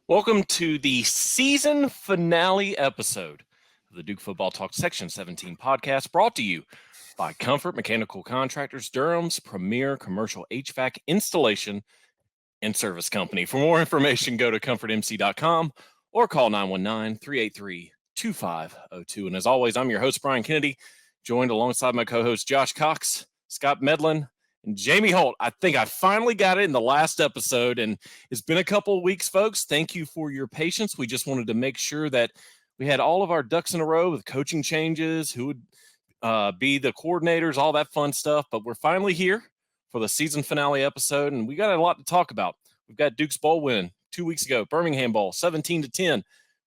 Welcome to the season finale episode of the Duke Football Talk Section 17 podcast, brought to you by Comfort Mechanical Contractors, Durham's premier commercial HVAC installation and service company. For more information, go to comfortmc.com or call 919-383-2502. And as always, I'm your host, Brian Kennedy, joined alongside my co-host, Josh Cox, Scott Medlin, and Jamie Holt. I think I finally got it in the last episode, and it's been a couple of weeks, folks. Thank you for your patience. We just wanted to make sure that we had all of our ducks in a row with coaching changes, who would be the coordinators, all that fun stuff. But we're finally here for the season finale episode, and we got a lot to talk about. We've got Duke's bowl win 2 weeks ago, Birmingham Bowl, 17-10.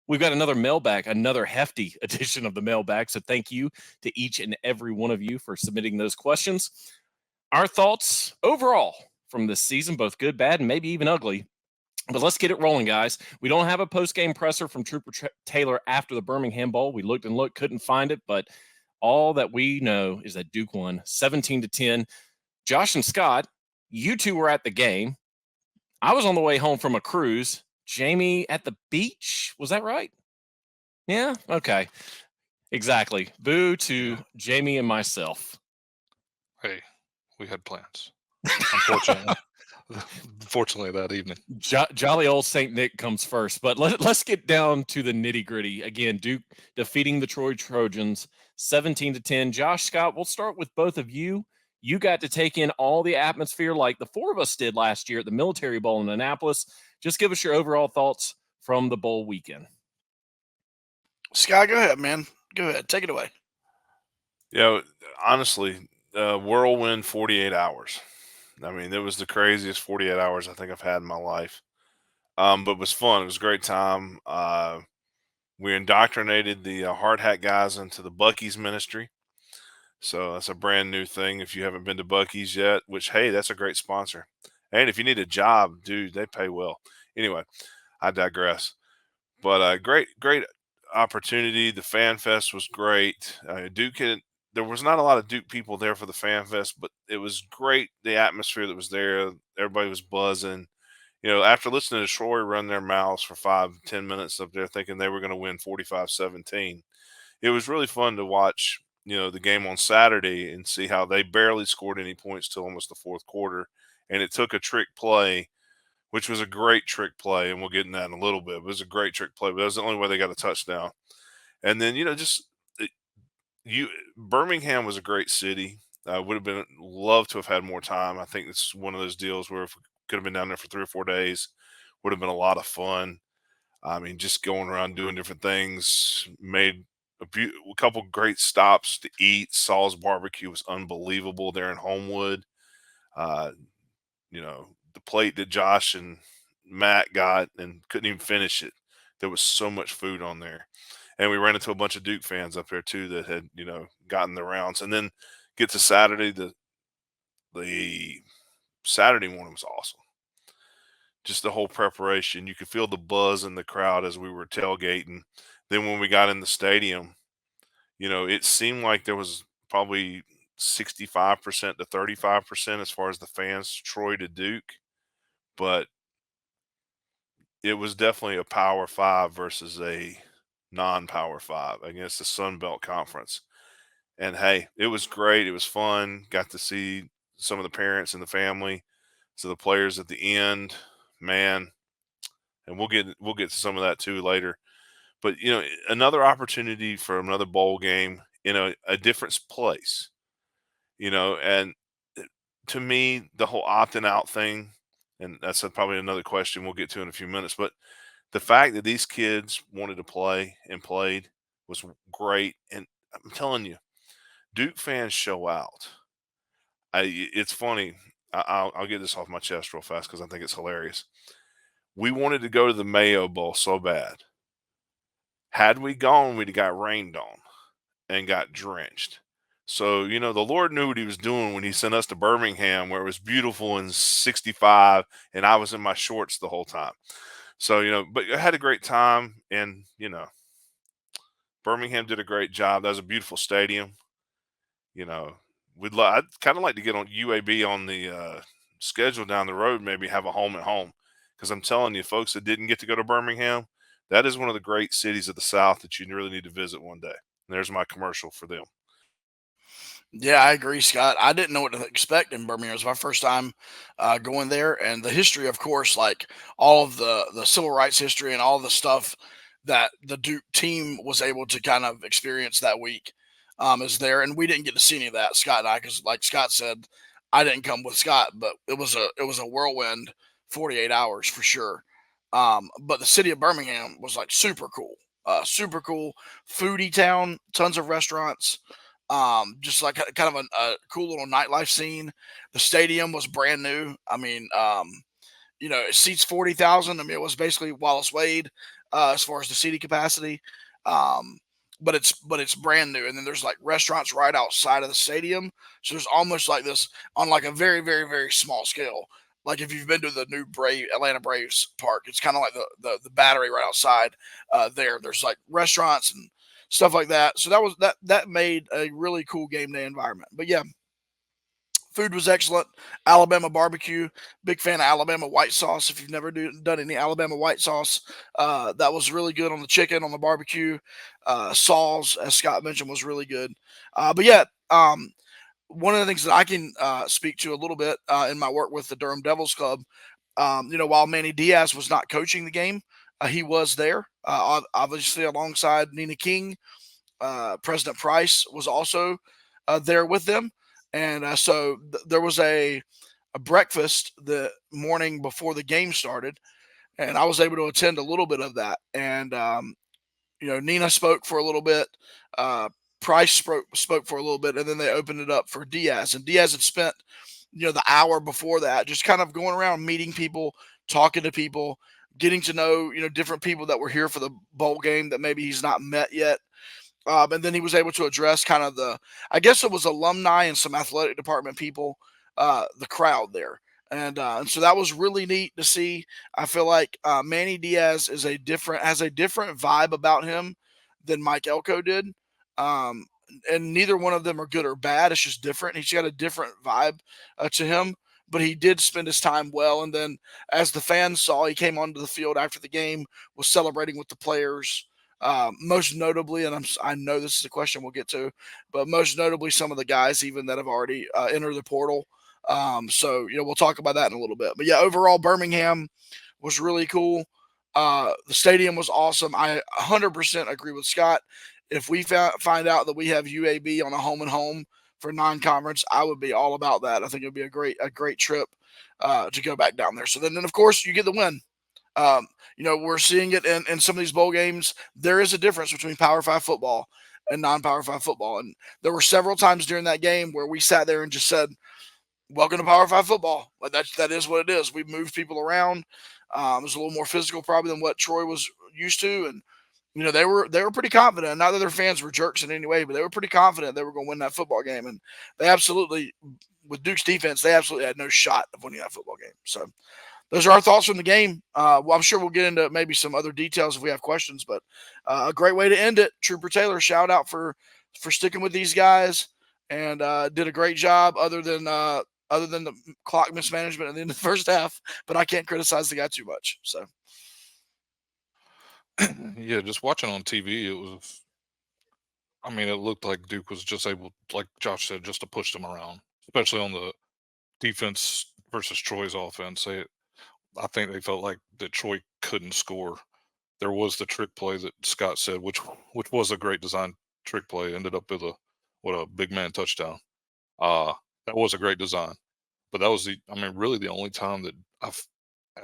We've got another mailbag, another hefty edition of the mailbag. So thank you to each and every one of you for submitting those questions. Our thoughts overall from this season, both good, bad, and maybe even ugly. But let's get it rolling, guys. We don't have a post-game presser from Trooper Taylor after the Birmingham Bowl. We looked and looked, couldn't find it, but all that we know is that Duke won 17-10. Josh and Scott, you two were at the game. I was on the way home from a cruise. Jamie at the beach. Was that right? Yeah? Okay. Exactly. Boo to Jamie and myself. Hey, we had plans. Unfortunately, fortunately that evening. Jolly old St. Nick comes first, but let's get down to the nitty gritty. Again, Duke defeating the Troy Trojans 17-10. Josh, Scott, we'll start with both of you. You got to take in all the atmosphere like the four of us did last year at the Military Bowl in Annapolis. Just give us your overall thoughts from the bowl weekend. Scott, go ahead, man. Go ahead. Take it away. Yeah, honestly, whirlwind 48 hours. I mean, it was the craziest 48 hours I think I've had in my life. But it was fun. It was a great time. We indoctrinated the hard hat guys into the Buc-ee's ministry. So that's a brand new thing if you haven't been to Buc-ee's yet, which, hey, that's a great sponsor. And if you need a job, dude, they pay well. Anyway, I digress. But great opportunity. The Fan Fest was great. There was not a lot of Duke people there for the Fan Fest, but it was great. The atmosphere that was there, everybody was buzzing. You know, after listening to Troy run their mouths for 5-10 minutes up there thinking they were going to win 45-17, it was really fun to watch, the game on Saturday and see how they barely scored any points till almost the fourth quarter. And it took a trick play, which was a great trick play, and we'll get in that in a little bit. It was a great trick play, but that was the only way they got a touchdown. And then, Birmingham was a great city. Would have been loved to have had more time. I think it's one of those deals where if we could have been down there for 3 or 4 days, would have been a lot of fun. I mean, just going around doing different things. Made a couple great stops to eat. Saul's barbecue was unbelievable there in Homewood. The plate that Josh and Matt got and couldn't even finish it. There was so much food on there. And we ran into a bunch of Duke fans up there too that had, gotten the rounds. And then get to Saturday, the Saturday morning was awesome. Just the whole preparation. You could feel the buzz in the crowd as we were tailgating. Then when we got in the stadium, it seemed like there was probably 65% to 35% as far as the fans, Troy to Duke. But it was definitely a Power 5 versus a non-Power 5 against the Sun Belt Conference. And hey, it was great. It was fun. Got to see some of the parents and the family. So the players at the end, man, and we'll get to some of that too later. But another opportunity for another bowl game in a different place. And to me, the whole opting out thing, and that's probably another question we'll get to in a few minutes, but the fact that these kids wanted to play and played was great. And I'm telling you, Duke fans show out. It's funny. I'll get this off my chest real fast because I think it's hilarious. We wanted to go to the Mayo Bowl so bad. Had we gone, we'd have got rained on and got drenched. So, the Lord knew what he was doing when he sent us to Birmingham where it was beautiful and 65 and I was in my shorts the whole time. So, but I had a great time and, Birmingham did a great job. That was a beautiful stadium. I'd kind of like to get on UAB on the schedule down the road, maybe have a home at home Because I'm telling you, folks that didn't get to go to Birmingham, that is one of the great cities of the South that you really need to visit one day. And there's my commercial for them. Yeah, I agree, Scott. I didn't know what to expect in Birmingham. It was my first time going there, and the history, of course, like all of the civil rights history and all the stuff that the Duke team was able to kind of experience that week is there, and we didn't get to see any of that, Scott and I, because like Scott said, I didn't come with Scott, but it was a whirlwind 48 hours for sure. But the city of Birmingham was like super cool, foodie town, tons of restaurants, just like kind of a cool little nightlife scene. The stadium was brand new. I mean, it seats 40,000. I mean, it was basically Wallace Wade as far as the seating capacity. Um, but it's brand new, and then there's like restaurants right outside of the stadium. So there's almost like this on like a very very very small scale. Like if you've been to the new Atlanta Braves park, it's kind of like the battery right outside there. There's like restaurants and stuff like that. So that made a really cool game day environment. But yeah, food was excellent. Alabama barbecue, big fan of Alabama white sauce. If you've never done any Alabama white sauce, that was really good on the chicken, on the barbecue. Saul's, as Scott mentioned, was really good. But yeah, one of the things that I can speak to a little bit in my work with the Durham Devils Club, while Manny Diaz was not coaching the game, he was there, obviously alongside Nina King. President Price was also there with them, and so there was a breakfast the morning before the game started, and I was able to attend a little bit of that. And Nina spoke for a little bit. Price spoke for a little bit, and then they opened it up for Diaz. And Diaz had spent, the hour before that just kind of going around meeting people, talking to people, getting to know, different people that were here for the bowl game that maybe he's not met yet. And then he was able to address kind of I guess it was alumni and some athletic department people, the crowd there. And so that was really neat to see. I feel like Manny Diaz has a different vibe about him than Mike Elko did. Um, and neither one of them are good or bad. It's just different. He's got a different vibe to him, but he did spend his time well. And then, as the fans saw, he came onto the field after the game, was celebrating with the players. Most notably, and I know this is a question we'll get to, but most notably, some of the guys even that have already entered the portal. So we'll talk about that in a little bit. But yeah, overall, Birmingham was really cool. The stadium was awesome. I 100% agree with Scott. If we find out that we have UAB on a home and home for non-conference, I would be all about that. I think it would be a great trip to go back down there. So then of course, you get the win. We're seeing it in some of these bowl games. There is a difference between Power 5 football and non-Power 5 football. And there were several times during that game where we sat there and just said, welcome to Power 5 football. Like that is what it is. We moved people around. It was a little more physical probably than what Troy was used to. And, they were pretty confident. Not that their fans were jerks in any way, but they were pretty confident they were going to win that football game. And they absolutely, with Duke's defense, they absolutely had no shot of winning that football game. So those are our thoughts from the game. Well, I'm sure we'll get into maybe some other details if we have questions, but a great way to end it. Trooper Taylor, shout out for sticking with these guys and did a great job other than the clock mismanagement at the end of the first half, but I can't criticize the guy too much. So, yeah, just watching on TV, it looked like Duke was just able, like Josh said, just to push them around, especially on the defense versus Troy's offense. I think they felt like Detroit couldn't score. There was the trick play that Scott said, which was a great design trick play, ended up with a big man touchdown. That was a great design, but that was really the only time that I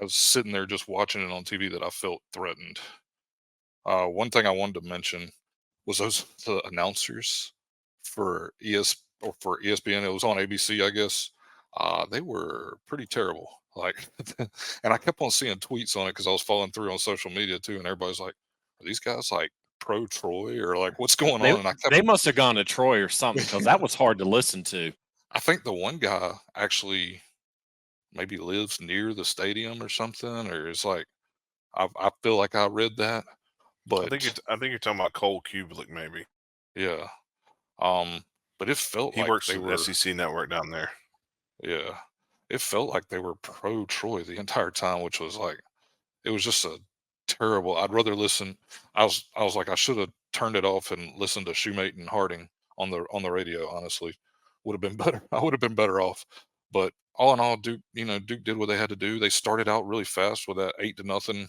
was sitting there just watching it on TV that I felt threatened. One thing I wanted to mention was the announcers for ESPN. It was on ABC, I guess. They were pretty terrible. Like, and I kept on seeing tweets on it because I was following through on social media too, and everybody's like, "Are these guys like pro Troy or like what's going on?" And they must have gone to Troy or something because that was hard to listen to. I think the one guy actually maybe lives near the stadium or something, or it's like I feel like I read that, but I think you're talking about Cole Kublik, maybe. Yeah, but it felt he like works they for were the SEC network down there. Yeah, it felt like they were pro Troy the entire time, which was like, it was just a terrible. I'd rather listen. I was like, I should have turned it off and listened to Shoemate and Harding on the radio. Honestly, would have been better. I would have been better off. But all in all, Duke did what they had to do. They started out really fast with that 8-0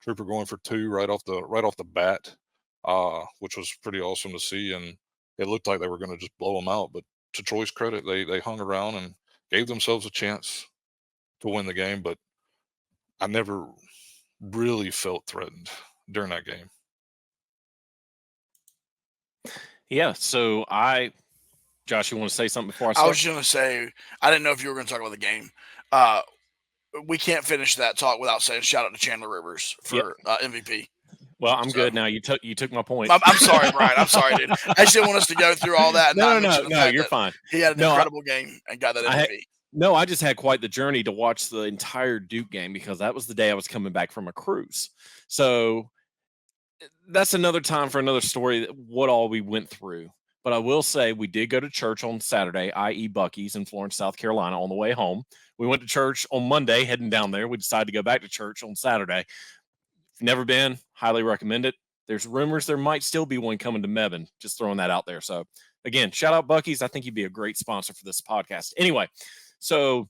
Trooper going for 2 right off the bat, which was pretty awesome to see. And it looked like they were going to just blow them out. But to Troy's credit, they hung around and gave themselves a chance to win the game. But I never really felt threatened during that game. Yeah. So Josh, you want to say something before I I start? was going to say, I didn't know if you were going to talk about the game. We can't finish that talk without saying shout out to Chandler Rivers for MVP. Well, I'm good now. You took my point. I'm sorry, Brian. I'm sorry, dude. I just didn't want us to go through all that. And No, you're fine. He had an incredible game and got that MVP. No, I just had quite the journey to watch the entire Duke game because that was the day I was coming back from a cruise. So that's another time for another story, what all we went through. But I will say we did go to church on Saturday, i.e. Buc-ee's in Florence, South Carolina, on the way home. We went to church on Monday, heading down there. We decided to go back to church on Saturday. If you've never been, highly recommend it. There's rumors there might still be one coming to Mebane. Just throwing that out there. So, again, shout out Buc-ee's. I think he'd be a great sponsor for this podcast. Anyway, so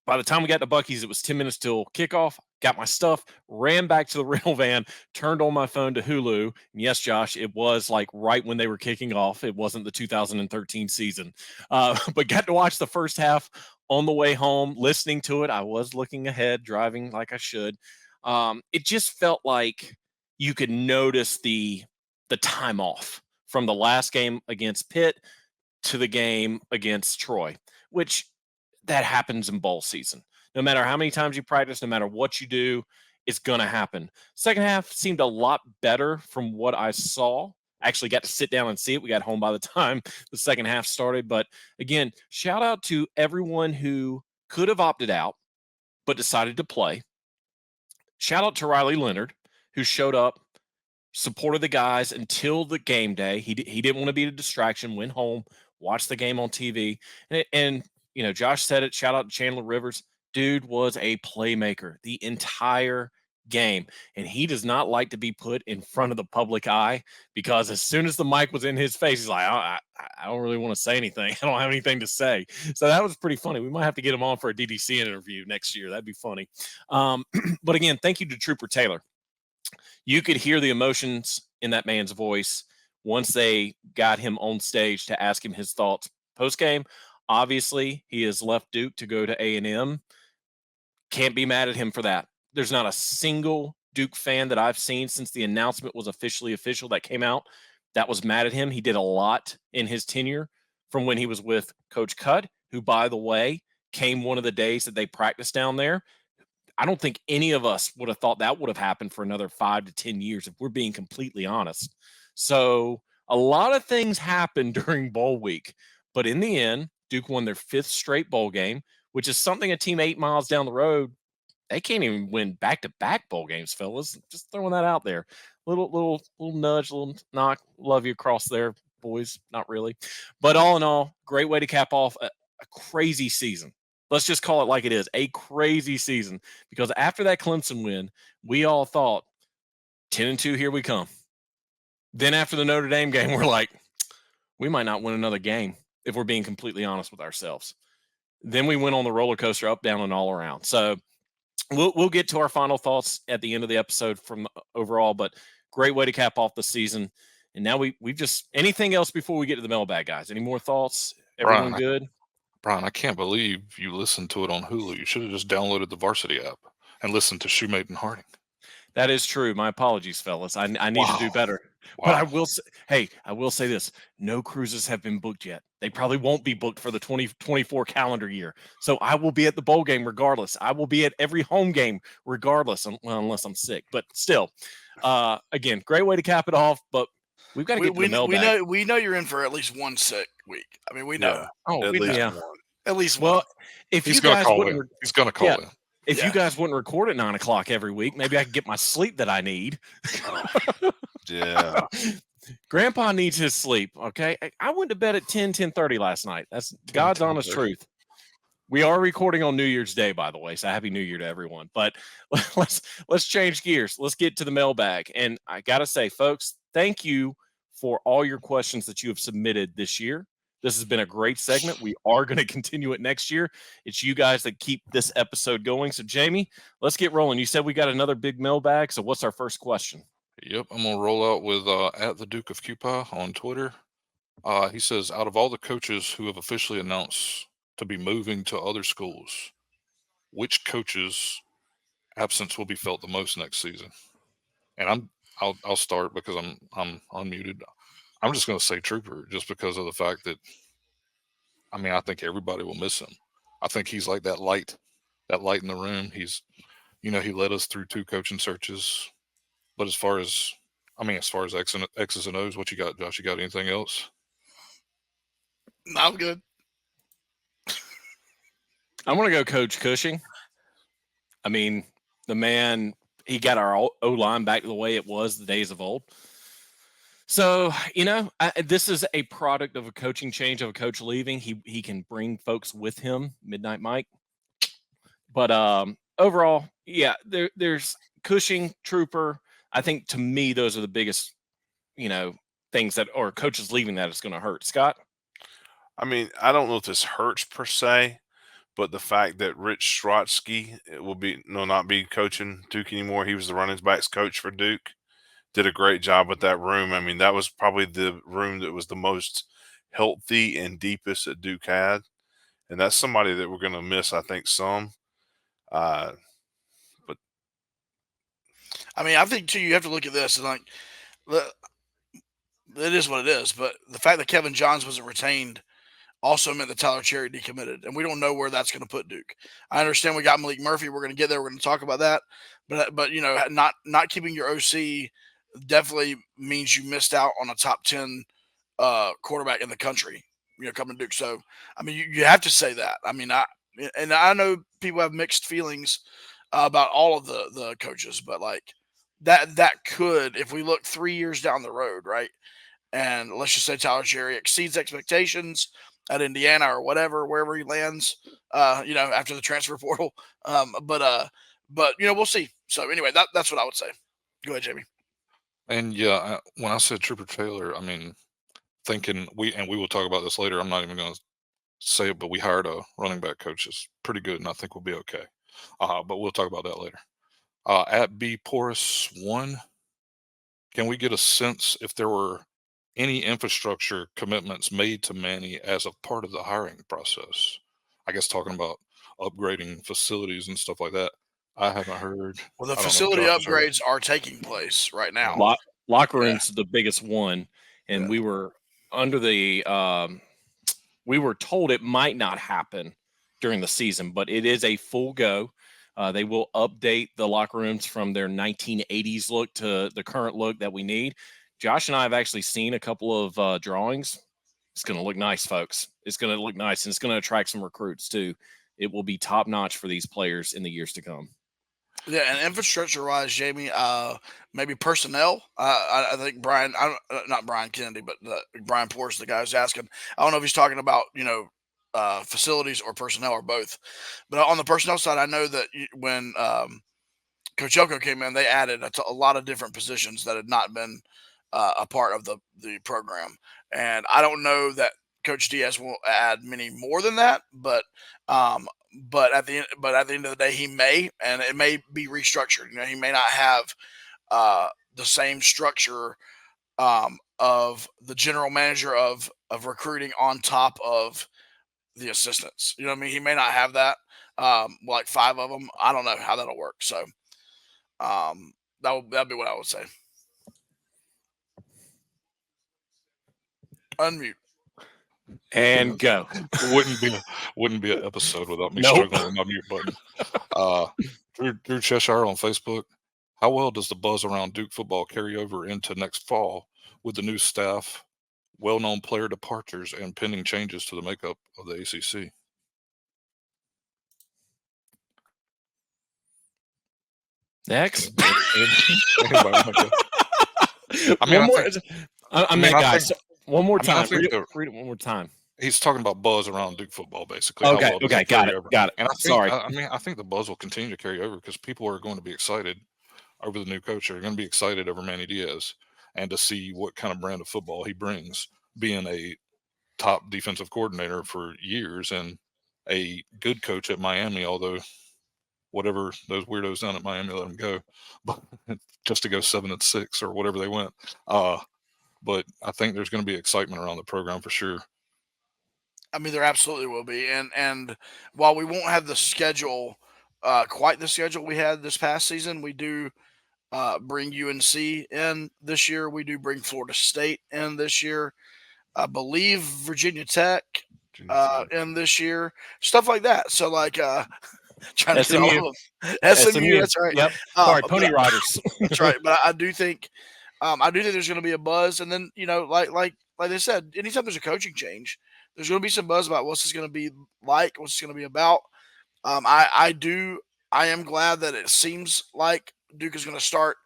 by the time we got to Buc-ee's, it was 10 minutes till kickoff. Got my stuff, ran back to the rental van, turned on my phone to Hulu. And yes, Josh, it was like right when they were kicking off. It wasn't the 2013 season, but got to watch the first half on the way home, listening to it. I was looking ahead, driving like I should. It just felt like you could notice the time off from the last game against Pitt to the game against Troy, which that happens in bowl season. No matter how many times you practice, no matter what you do, it's going to happen. Second half seemed a lot better from what I saw. I actually got to sit down and see it. We got home by the time the second half started. But again, shout out to everyone who could have opted out but decided to play. Shout out to Riley Leonard, who showed up, supported the guys until the game day. He didn't want to be a distraction, went home, watched the game on TV. And you know, Josh said it. Shout out to Chandler Rivers. Dude was a playmaker the entire game, and he does not like to be put in front of the public eye because as soon as the mic was in his face, he's like, I don't really want to say anything. I don't have anything to say. So that was pretty funny. We might have to get him on for a DDC interview next year. That'd be funny. But again, thank you to Trooper Taylor. You could hear the emotions in that man's voice once they got him on stage to ask him his thoughts post-game. Obviously, he has left Duke to go to A&M. Can't be mad at him for that. There's not a single Duke fan that I've seen since the announcement was officially official that came out that was mad at him. He did a lot in his tenure from when he was with Coach Cutt, who, by the way, came one of the days that they practiced down there. I don't think any of us would have thought that would have happened for another 5 to 10 years, if we're being completely honest. So a lot of things happened during bowl week, but in the end, Duke won their 5th straight bowl game, which is something a team 8 miles down the road, they can't even win back-to-back bowl games, fellas. Just throwing that out there. Little nudge, little knock. Love you across there, boys. Not really. But all in all, great way to cap off a crazy season. Let's just call it like it is, a crazy season. Because after that Clemson win, we all thought, 10-2, here we come. Then after the Notre Dame game, we're like, we might not win another game if we're being completely honest with ourselves. Then we went on the roller coaster up, down, and all around. So we'll get to our final thoughts at the end of the episode from overall, but great way to cap off the season. And now we've just – anything else before we get to the mailbag, guys? Any more thoughts? Everyone good? Brian, I can't believe you listened to it on Hulu. You should have just downloaded the Varsity app and listened to Shoemate and Harding. That is true. My apologies, fellas. I need to do better. Wow. But I will say this. No cruises have been booked yet. They probably won't be booked for the 2024 calendar year. So I will be at the bowl game regardless. I will be at every home game regardless, unless I'm sick. But still, again, great way to cap it off. But we've got to get to the mailbag. We know you're in for at least one sick week. I mean, we know. Yeah, Oh, at least one. At least one. Well, if He's you going to guys call wouldn't in. He's going to call in. If Yeah. you guys wouldn't record at 9 o'clock every week, maybe I could get my sleep that I need. Yeah. Grandpa needs his sleep. Okay. I went to bed at 10:30 last night. That's God's honest truth. We are recording on New Year's Day, by the way, so happy New Year to everyone. But let's change gears. Let's get to the mailbag. And I got to say, folks, thank you for all your questions that you have submitted this year. This has been a great segment. We are going to continue it next year. It's you guys that keep this episode going. So, Jamie, let's get rolling. You said we got another big mailbag. So what's our first question? Yep, I'm going to roll out with at the Duke of Cupa on Twitter. He says, out of all the coaches who have officially announced to be moving to other schools, which coach's absence will be felt the most next season? And I'll start because I'm unmuted. I'm just going to say Trooper, just because of the fact that, I mean, I think everybody will miss him. I think he's like that light in the room. He's, he led us through 2 coaching searches. But as far as X's and O's, what you got, Josh? You got anything else? I'm good. I'm going to go Coach Cushing. I mean, the man, he got our O-line back to the way it was the days of old. So, this is a product of a coaching change, of a coach leaving. He can bring folks with him, Midnight Mike. But overall, yeah, there's Cushing, Trooper. I think, to me, those are the biggest, things that, or coaches leaving that is going to hurt. Scott? I mean, I don't know if this hurts per se, but the fact that Rich Strotsky will not be coaching Duke anymore. He was the running backs coach for Duke. Did a great job with that room. I mean, that was probably the room that was the most healthy and deepest that Duke had. And that's somebody that we're going to miss, I think, some. But I mean, I think, too, you have to look at this and, like, it is what it is. But the fact that Kevin Johns wasn't retained also meant that Tyler Cherry decommitted. And we don't know where that's going to put Duke. I understand we got Malik Murphy. We're going to get there. We're going to talk about that. But not keeping your OC definitely means you missed out on a top 10 quarterback in the country, coming to Duke. So, I mean, you have to say that. I mean, I know people have mixed feelings about all of the coaches, but like that could, if we look 3 years down the road, right? And let's just say Tyler Cherry exceeds expectations at Indiana or wherever he lands, after the transfer portal. But we'll see. So anyway, that's what I would say. Go ahead, Jamie. And yeah, when I said Trooper Taylor, I mean, thinking we will talk about this later. I'm not even going to say it, but we hired a running back coach that's pretty good, and I think we'll be okay. But we'll talk about that later. At B Porus 1, can we get a sense if there were any infrastructure commitments made to Manny as a part of the hiring process? I guess talking about upgrading facilities and stuff like that. I haven't heard. Well, the facility upgrades are taking place right now. Locker room's the biggest one, and we were under the we were told it might not happen during the season, but it is a full go. They will update the locker rooms from their 1980s look to the current look that we need. Josh and I have actually seen a couple of drawings. It's going to look nice, folks. It's going to look nice, and it's going to attract some recruits too. It will be top notch for these players in the years to come. Yeah, and infrastructure-wise, Jamie, maybe personnel. I think not Brian Kennedy, but Brian Porus, the guy who's asking. I don't know if he's talking about facilities or personnel or both. But on the personnel side, I know that when Coach Elko came in, they added a lot of different positions that had not been a part of the program. And I don't know that Coach Diaz will add many more than that, but at the end of the day, he may, and it may be restructured. He may not have the same structure of the general manager of recruiting on top of the assistants. You know what I mean? He may not have that, like 5 of them. I don't know how that'll work. So that'd be what I would say. Unmute. And go. Wouldn't be an episode without me struggling with my mute button. Drew Cheshire on Facebook. How well does the buzz around Duke football carry over into next fall with the new staff, well-known player departures, and pending changes to the makeup of the ACC? Next. I mean, guys, one more time. Read it one more time. He's talking about buzz around Duke football, basically. How Okay, well does okay, it carry got over? it. And Sorry. I think the buzz will continue to carry over because people are going to be excited over the new coach. They're going to be excited over Manny Diaz and to see what kind of brand of football he brings, being a top defensive coordinator for years and a good coach at Miami, although whatever those weirdos down at Miami let him go, but just to go 7-6 or whatever they went. But I think there's going to be excitement around the program for sure. I mean, there absolutely will be. And while we won't have the schedule, quite the schedule we had this past season, we do bring UNC in this year. We do bring Florida State in this year. I believe Virginia Tech in this year. Stuff like that. So, like, trying to get all of them. SMU, that's right. Yep. Sorry, Pony Riders. That's right. But I do think there's going to be a buzz. And then, like they said, anytime there's a coaching change, there's going to be some buzz about what's this going to be like, what's this going to be about. I am glad that it seems like Duke is going to start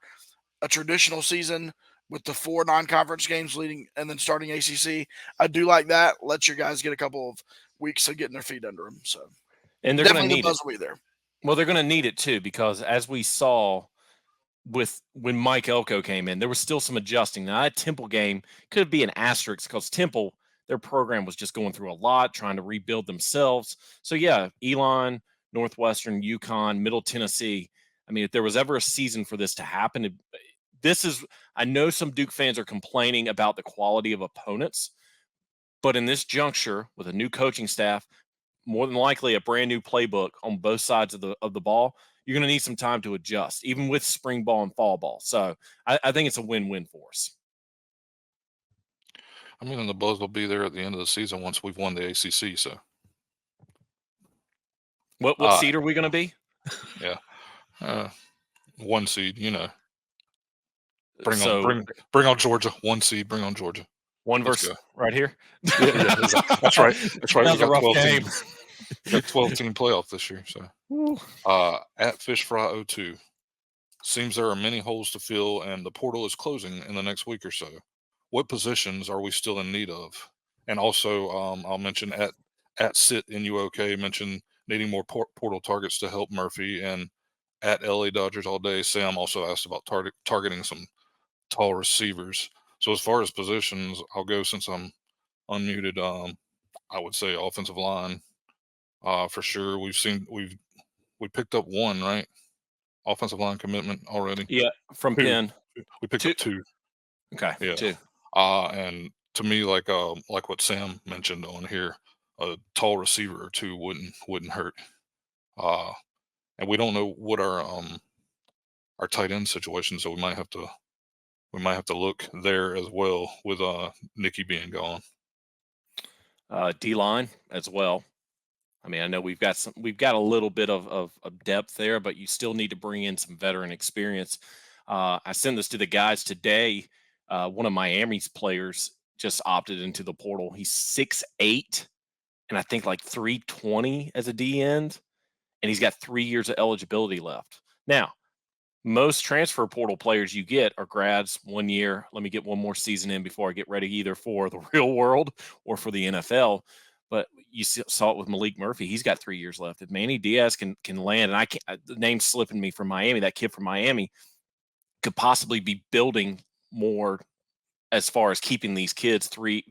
a traditional season with the 4 non-conference games leading and then starting ACC. I do like that. Let your guys get a couple of weeks of getting their feet under them. So, and they're going to need the buzz will be there. Well, they're going to need it too, because as we saw with when Mike Elko came in, there was still some adjusting. Now, that Temple game could be an asterisk because Temple, their program was just going through a lot, trying to rebuild themselves. So, yeah, Elon, Northwestern, UConn, Middle Tennessee. I mean, if there was ever a season for this to happen, I know some Duke fans are complaining about the quality of opponents, but in this juncture with a new coaching staff, more than likely a brand new playbook on both sides of the ball, you're going to need some time to adjust, even with spring ball and fall ball. So I think it's a win-win for us. I mean, and the buzz will be there at the end of the season once we've won the ACC. So, what seed are we going to be? Yeah, 1 seed. Bring on Georgia. 1 seed. Bring on Georgia. One versus right here. Yeah, that's right. That's right. That was a rough game. We got 12-team playoff this year. So, at Fish Fry 02, seems there are many holes to fill, and the portal is closing in the next week or so. What positions are we still in need of? And also, I'll mention at Sit in UOK mentioned needing more portal targets to help Murphy, and at LA Dodgers all day. Sam also asked about targeting some tall receivers. So as far as positions, I'll go since I'm unmuted. I would say offensive line, for sure. We picked up 1, right? Offensive line commitment already. Yeah, from 2. Penn. We picked up 2. Okay, yeah. 2. And to me, like what Sam mentioned on here, a tall receiver or 2 wouldn't hurt. And we don't know what our tight end situation, so we might have to look there as well with Nicky being gone. D-line as well. I mean, I know we've got a little bit of depth there, but you still need to bring in some veteran experience. I sent this to the guys today. One of Miami's players just opted into the portal. He's 6'8", and I think like 320 as a D end, and he's got 3 years of eligibility left. Now, most transfer portal players you get are grads, 1 year. Let me get one more season in before I get ready either for the real world or for the NFL. But you saw it with Malik Murphy. He's got 3 years left. If Manny Diaz can land, and I can't, the name's slipping me from Miami, that kid from Miami could possibly be building more as far as keeping these kids 3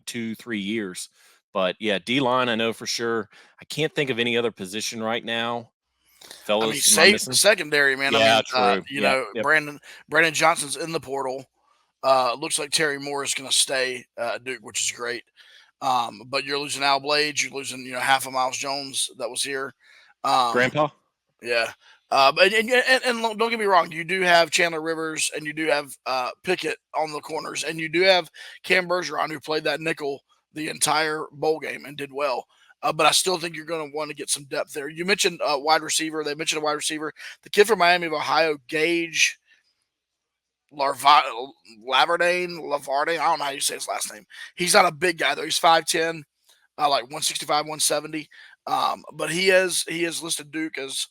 years. But yeah, D-line, I know for sure. I can't think of any other position right now. Fellas, I mean, secondary, man. Yeah, I mean, true. Yep. Brandon Johnson's in the portal. Looks like Terry Moore is going to stay at Duke, which is great. But you're losing Al Blades. You're losing, half of Miles Jones that was here. Grandpa? Yeah. And don't get me wrong. You do have Chandler Rivers and you do have Pickett on the corners. And you do have Cam Bergeron, who played that nickel the entire bowl game and did well. But I still think you're going to want to get some depth there. You mentioned wide receiver. They mentioned a wide receiver. The kid from Miami of Ohio, Gage Lavardane. I don't know how you say his last name. He's not a big guy, though. He's 5'10", like 165, 170. But he is listed Duke as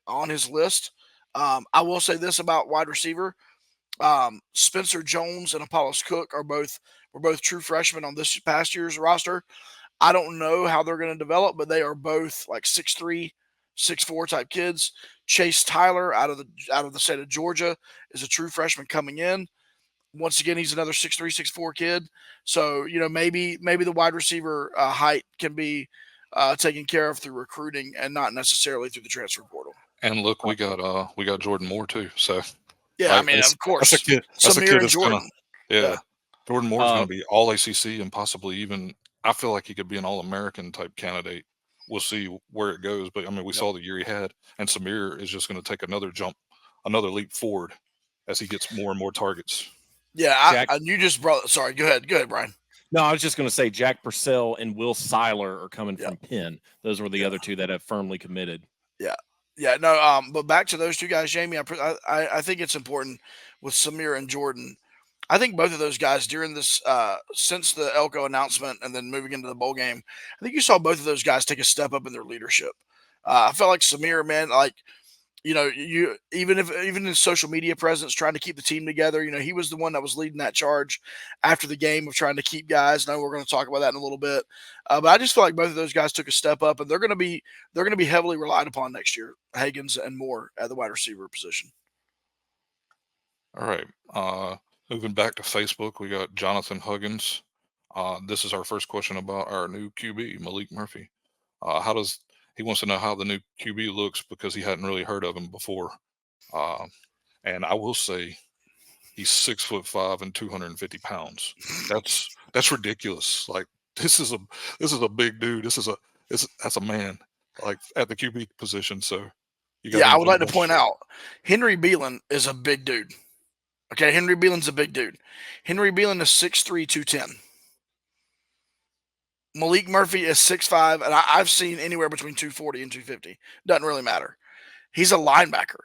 on his list. I will say this about wide receiver. Spencer Jones and Apollos Cook were both true freshmen on this past year's roster. I don't know how they're going to develop, but they are both like 6'3", 6'4" type kids. Chase Tyler out of the state of Georgia is a true freshman coming in. Once again, he's another 6'3", 6'4" kid. So maybe the wide receiver height can be taken care of through recruiting and not necessarily through the transfer portal. And look, we got Jordan Moore too. So yeah, like, I mean, of course, that's a kid. That's Samir a kid and that's Jordan. yeah. Jordan Moore's going to be all ACC and possibly even. I feel like he could be an All-American type candidate. We'll see where it goes, but I mean, we saw the year he had, and Samir is just going to take another jump, another leap forward as he gets more and more targets. Yeah, you just brought. Sorry, go ahead, Brian. No, I was just going to say Jack Purcell and Will Seiler are coming from Penn. Those were the other two that have firmly committed. Yeah, no. But back to those two guys, Jamie. I think it's important with Samir and Jordan. I think both of those guys during this, since the Elko announcement and then moving into the bowl game, I think you saw both of those guys take a step up in their leadership. I felt like Samir, man, like, you even in social media presence, trying to keep the team together, he was the one that was leading that charge after the game of trying to keep guys. I know we're going to talk about that in a little bit, but I just feel like both of those guys took a step up, and they're going to be heavily relied upon next year. Higgins and Moore at the wide receiver position. All right. Moving back to Facebook, we got Jonathan Huggins. This is our first question about our new QB, Malik Murphy. He wants to know how the new QB looks because he hadn't really heard of him before. And I will say he's 6'5" and 250 pounds. That's ridiculous. Like this is a big dude. That's a man like at the QB position. So I would like to point out Henry Beelan is a big dude. Okay, Henry Beelan's a big dude. Henry Beelan is 6'3", 210. Malik Murphy is 6'5", and I've seen anywhere between 240 and 250. Doesn't really matter. He's a linebacker.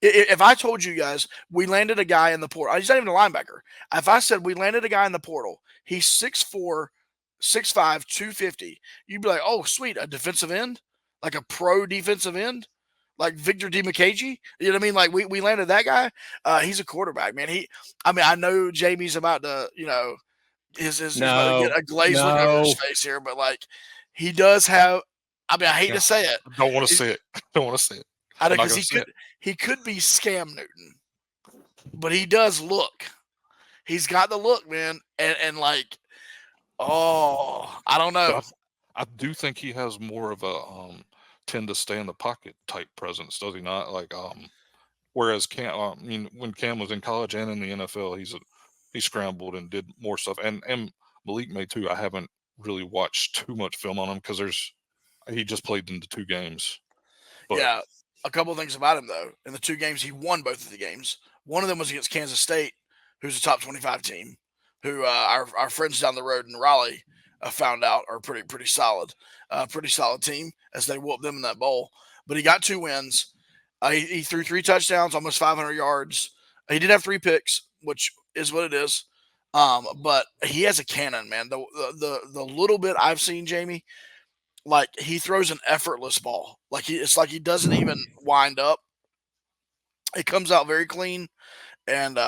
If I told you guys we landed a guy in the portal, he's not even a linebacker. If I said we landed a guy in the portal, he's 6'4", 6'5", 250, you'd be like, oh, sweet, a defensive end? Like a pro defensive end? Like Victor Dimukeje? You know what I mean? Like we landed that guy. He's a quarterback, man. I know Jamie's about to, he's about to get a glazed look over his face here, but like he does have. I mean, I hate to say it. I don't want to say it. I know because he could be Scam Newton, but he does look. He's got the look, man, and like, I don't know. I do think he has more of a tend to stay in the pocket type presence, does he not? Like whereas Cam, when Cam was in college and in the NFL, he scrambled and did more stuff, and Malik may too. I haven't really watched too much film on him because he just played in the 2 games. But, yeah, a couple of things about him though. In the 2 games, he won both of the games. One of them was against Kansas State, who's a top 25 team, who our friends down the road in Raleigh found out are pretty solid team as they whooped them in that bowl. But he got 2 wins. He threw 3 touchdowns, almost 500 yards. He did have 3 picks, which is what it is. But he has a cannon, man. The little bit I've seen, Jamie, like he throws an effortless ball. It's like he doesn't even wind up. It comes out very clean. And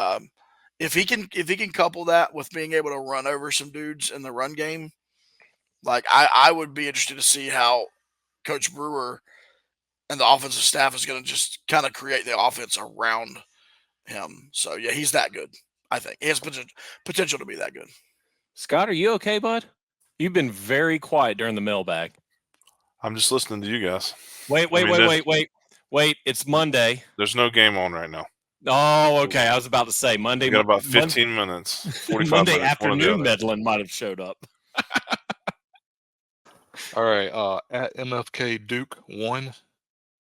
if he can couple that with being able to run over some dudes in the run game, like I would be interested to see how Coach Brewer and the offensive staff is going to just kind of create the offense around him. So yeah, he's that good. I think he has potential to be that good. Scott, are you okay, bud? You've been very quiet during the mailbag. I'm just listening to you guys. Wait. It's Monday. There's no game on right now. Oh, okay. I was about to say Monday. We got about 15 minutes. 45 Monday minutes, afternoon, Medlin might have showed up. All right. At MFK Duke 1,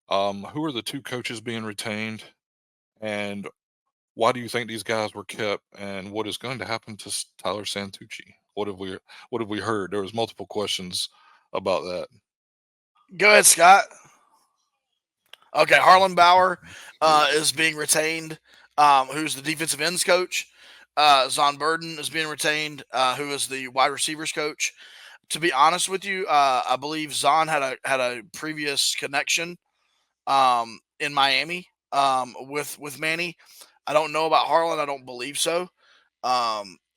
who are the 2 coaches being retained, and why do you think these guys were kept, and what is going to happen to Tyler Santucci? What have we heard? There was multiple questions about that. Go ahead, Scott. Okay, Harlan Bauer is being retained, who's the defensive ends coach. Zon Burden is being retained, who is the wide receivers coach. To be honest with you, I believe Zon had a previous connection in Miami with Manny. I don't know about Harlan. I don't believe so.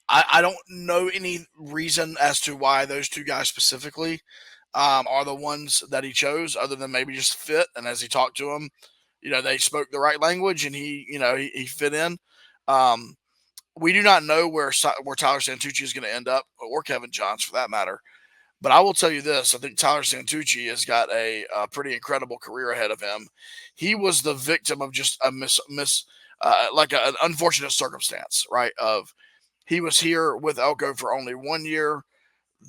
I don't know any reason as to why those two guys specifically are the ones that he chose, other than maybe just fit. And as he talked to them, they spoke the right language, and he fit in. We do not know where Tyler Santucci is going to end up, or Kevin Johns for that matter. But I will tell you this: I think Tyler Santucci has got a pretty incredible career ahead of him. He was the victim of just a like an unfortunate circumstance, right? He was here with Elko for only 1 year.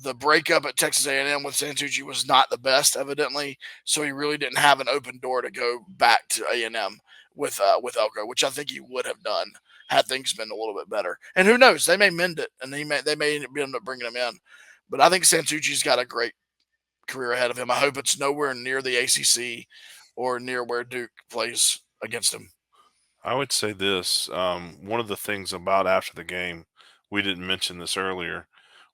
The breakup at Texas A&M with Santucci was not the best, evidently, so he really didn't have an open door to go back to A&M with Elko, which I think he would have done had things been a little bit better. And who knows? They may mend it, and they may end up bringing him in. But I think Santucci's got a great career ahead of him. I hope it's nowhere near the ACC or near where Duke plays against him. I would say this. One of the things about after the game, we didn't mention this earlier.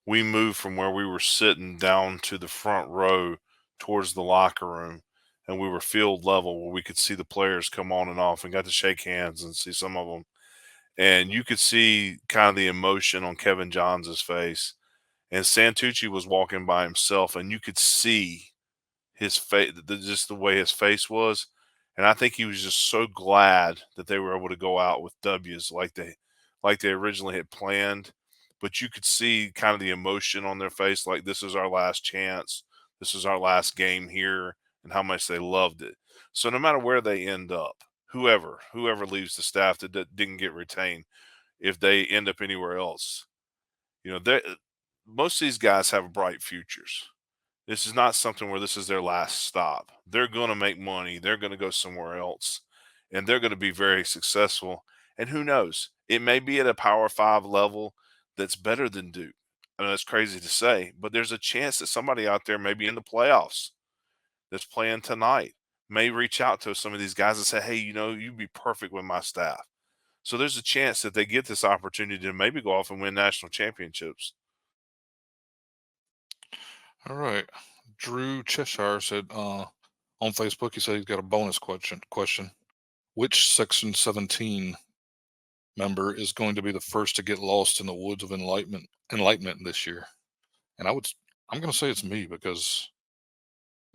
We moved from where we were sitting down to the front row towards the locker room, and we were field level where we could see the players come on and off, and got to shake hands and see some of them. And you could see kind of the emotion on Kevin Johns' face. And Santucci was walking by himself, and you could see his face, just the way his face was. And I think he was just so glad that they were able to go out with W's like they originally had planned. But you could see kind of the emotion on their face, like this is our last chance, this is our last game here, and how much they loved it. So no matter where they end up, whoever leaves the staff that didn't get retained, if they end up anywhere else, most of these guys have bright futures. This is not something where this is their last stop. They're going to make money. They're going to go somewhere else, and they're going to be very successful. And who knows? It may be at a Power 5 level that's better than Duke. I know that's crazy to say, but there's a chance that somebody out there maybe in the playoffs that's playing tonight may reach out to some of these guys and say, hey, you'd be perfect with my staff. So there's a chance that they get this opportunity to maybe go off and win national championships. All right. Drew Cheshire said on Facebook, he said he's got a bonus question. Which Section 17 member is going to be the first to get lost in the woods of enlightenment this year? And I'm going to say it's me, because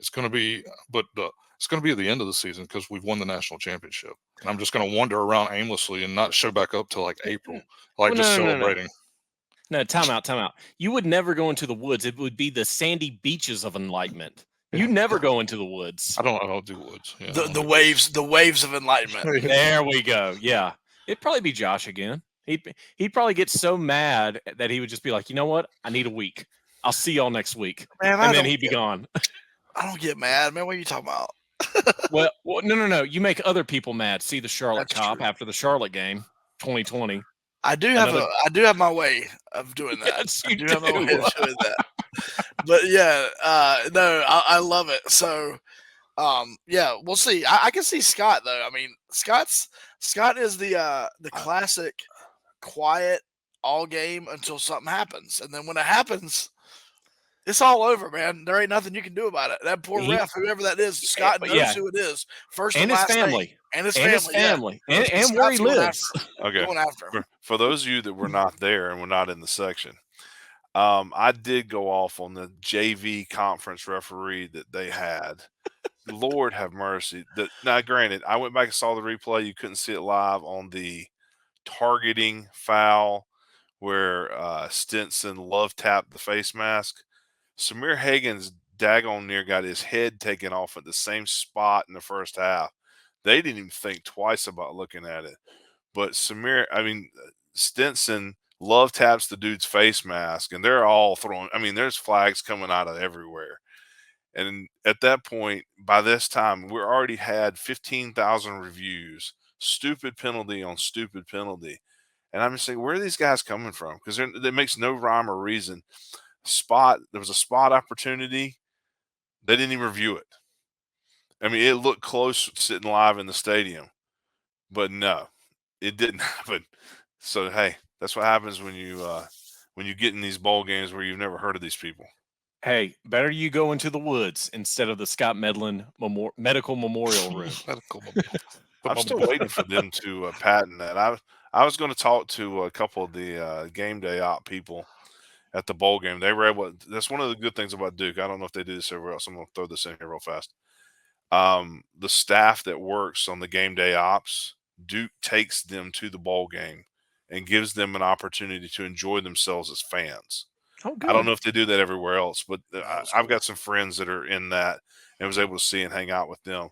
it's going to be, it's going to be at the end of the season because we've won the national championship. And I'm just going to wander around aimlessly and not show back up till like April, celebrating. No, time out. You would never go into the woods. It would be the sandy beaches of enlightenment. You never go into the woods. I don't do woods. Yeah, the waves of enlightenment. There we go. Yeah. It'd probably be Josh again. He'd probably get so mad that he would just be like, you know what? I need a week. I'll see y'all next week. Man, and then he'd be gone. I don't get mad, man. What are you talking about? well, no. You make other people mad. See the Charlotte That's cop true. after the Charlotte game, 2020. I do have my way of doing that. Yes, I do have my way of doing that. But yeah, no, I love it. So, yeah, we'll see. I can see Scott though. I mean, Scott is the classic quiet all game until something happens, and then when it happens, it's all over, man. There ain't nothing you can do about it. That poor ref, whoever that is, Scott knows who it is. First and his family. Name, and his family, and where he lives. Okay. Going after him. For those of you that were not there and were not in the section, I did go off on the JV conference referee that they had. Lord have mercy. Now, granted, I went back and saw the replay. You couldn't see it live on the targeting foul where Stinson love tapped the face mask. Samir Hagan's daggone near got his head taken off at the same spot in the first half. They didn't even think twice about looking at it. But Stinson love taps the dude's face mask, and they're all throwing. I mean, there's flags coming out of everywhere. And at that point, by this time, we already had 15,000 reviews, stupid penalty on stupid penalty. And I'm just saying, where are these guys coming from? Because it makes no rhyme or reason. There was a spot opportunity. They didn't even review it. I mean, it looked close sitting live in the stadium, but no, it didn't happen. So, hey, that's what happens when you get in these bowl games where you've never heard of these people. Hey, better you go into the woods instead of the Scott Medlin Medical Memorial Room. I'm still waiting for them to patent that. I was going to talk to a couple of the game day op people at the bowl game. They read what that's one of the good things about Duke. I don't know if they do this everywhere else. I'm going to throw this in here real fast. The staff that works on the game day ops, Duke takes them to the bowl game and gives them an opportunity to enjoy themselves as fans. Oh, good. I don't know if they do that everywhere else, but That's I've cool. got some friends that are in that and was able to see and hang out with them.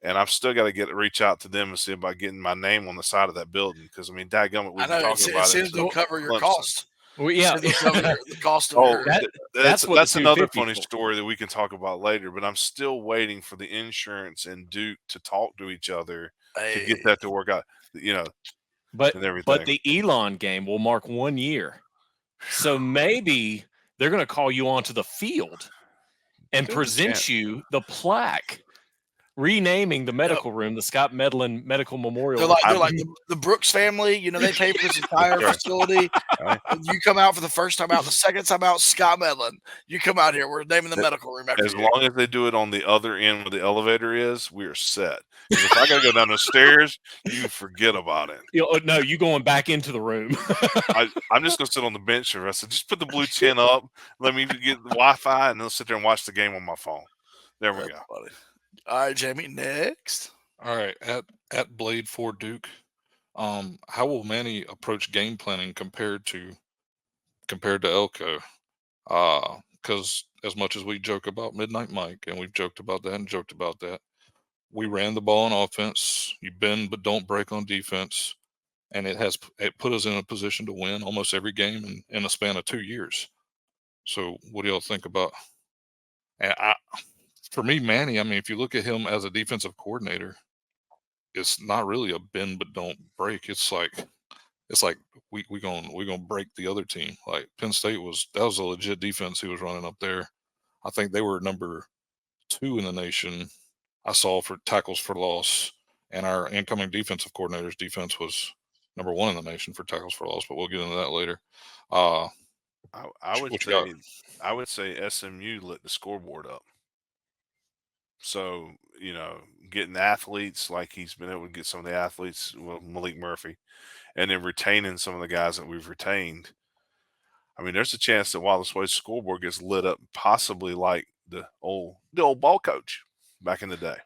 And I've still got to reach out to them and see about getting my name on the side of that building because I mean, dadgummit, we've I been know talking it about seems it. they'll cover your Clemson. cost. Well, yeah. They'll cover the cost of Oh, your. that's what the that's another 250 funny for. story that we can talk about later. But I'm still waiting for the insurance and Duke to talk to each other to get that to work out. You know, But and everything. the Elon game will mark 1 year, so maybe they're going to call you onto the field and There's a present chance. you the plaque, renaming the medical room the Scott Medlin Medical Memorial. They're like the Brooks family. You know, they pay for this entire Right. facility. Right. You come out for the first time out, the second time out, Scott Medlin. You come out here. We're naming the medical room after As you. long as they do it on the other end where the elevator is, we are set. 'Cause if I got to go down the stairs, you forget about it. No, you going back into the room. I'm just going to sit on the bench and rest. Just put the blue tin up. Let me get the Wi-Fi, and then sit there and watch the game on my phone. There we That's go. funny. All right, Jamie. Next. All right, at Blade for Duke, how will Manny approach game planning compared to Elko? Because as much as we joke about Midnight Mike, and we've joked about that and joked about that, we ran the ball on offense. You bend but don't break on defense, and it put us in a position to win almost every game in a span of 2 years. So, what do y'all think about? And for me, Manny, I mean, if you look at him as a defensive coordinator, it's not really a bend but don't break. It's like we're gonna break the other team. Like Penn State that was a legit defense he was running up there. I think they were number 2 in the nation. I saw for tackles for loss, and our incoming defensive coordinator's defense was number 1 in the nation for tackles for loss. But we'll get into that later. I would say SMU lit the scoreboard up. So, you know, getting athletes like he's been able to get some of the athletes, well, Malik Murphy, and then retaining some of the guys that we've retained. I mean, there's a chance that Wallace Wade's scoreboard gets lit up, possibly like the old ball coach back in the day.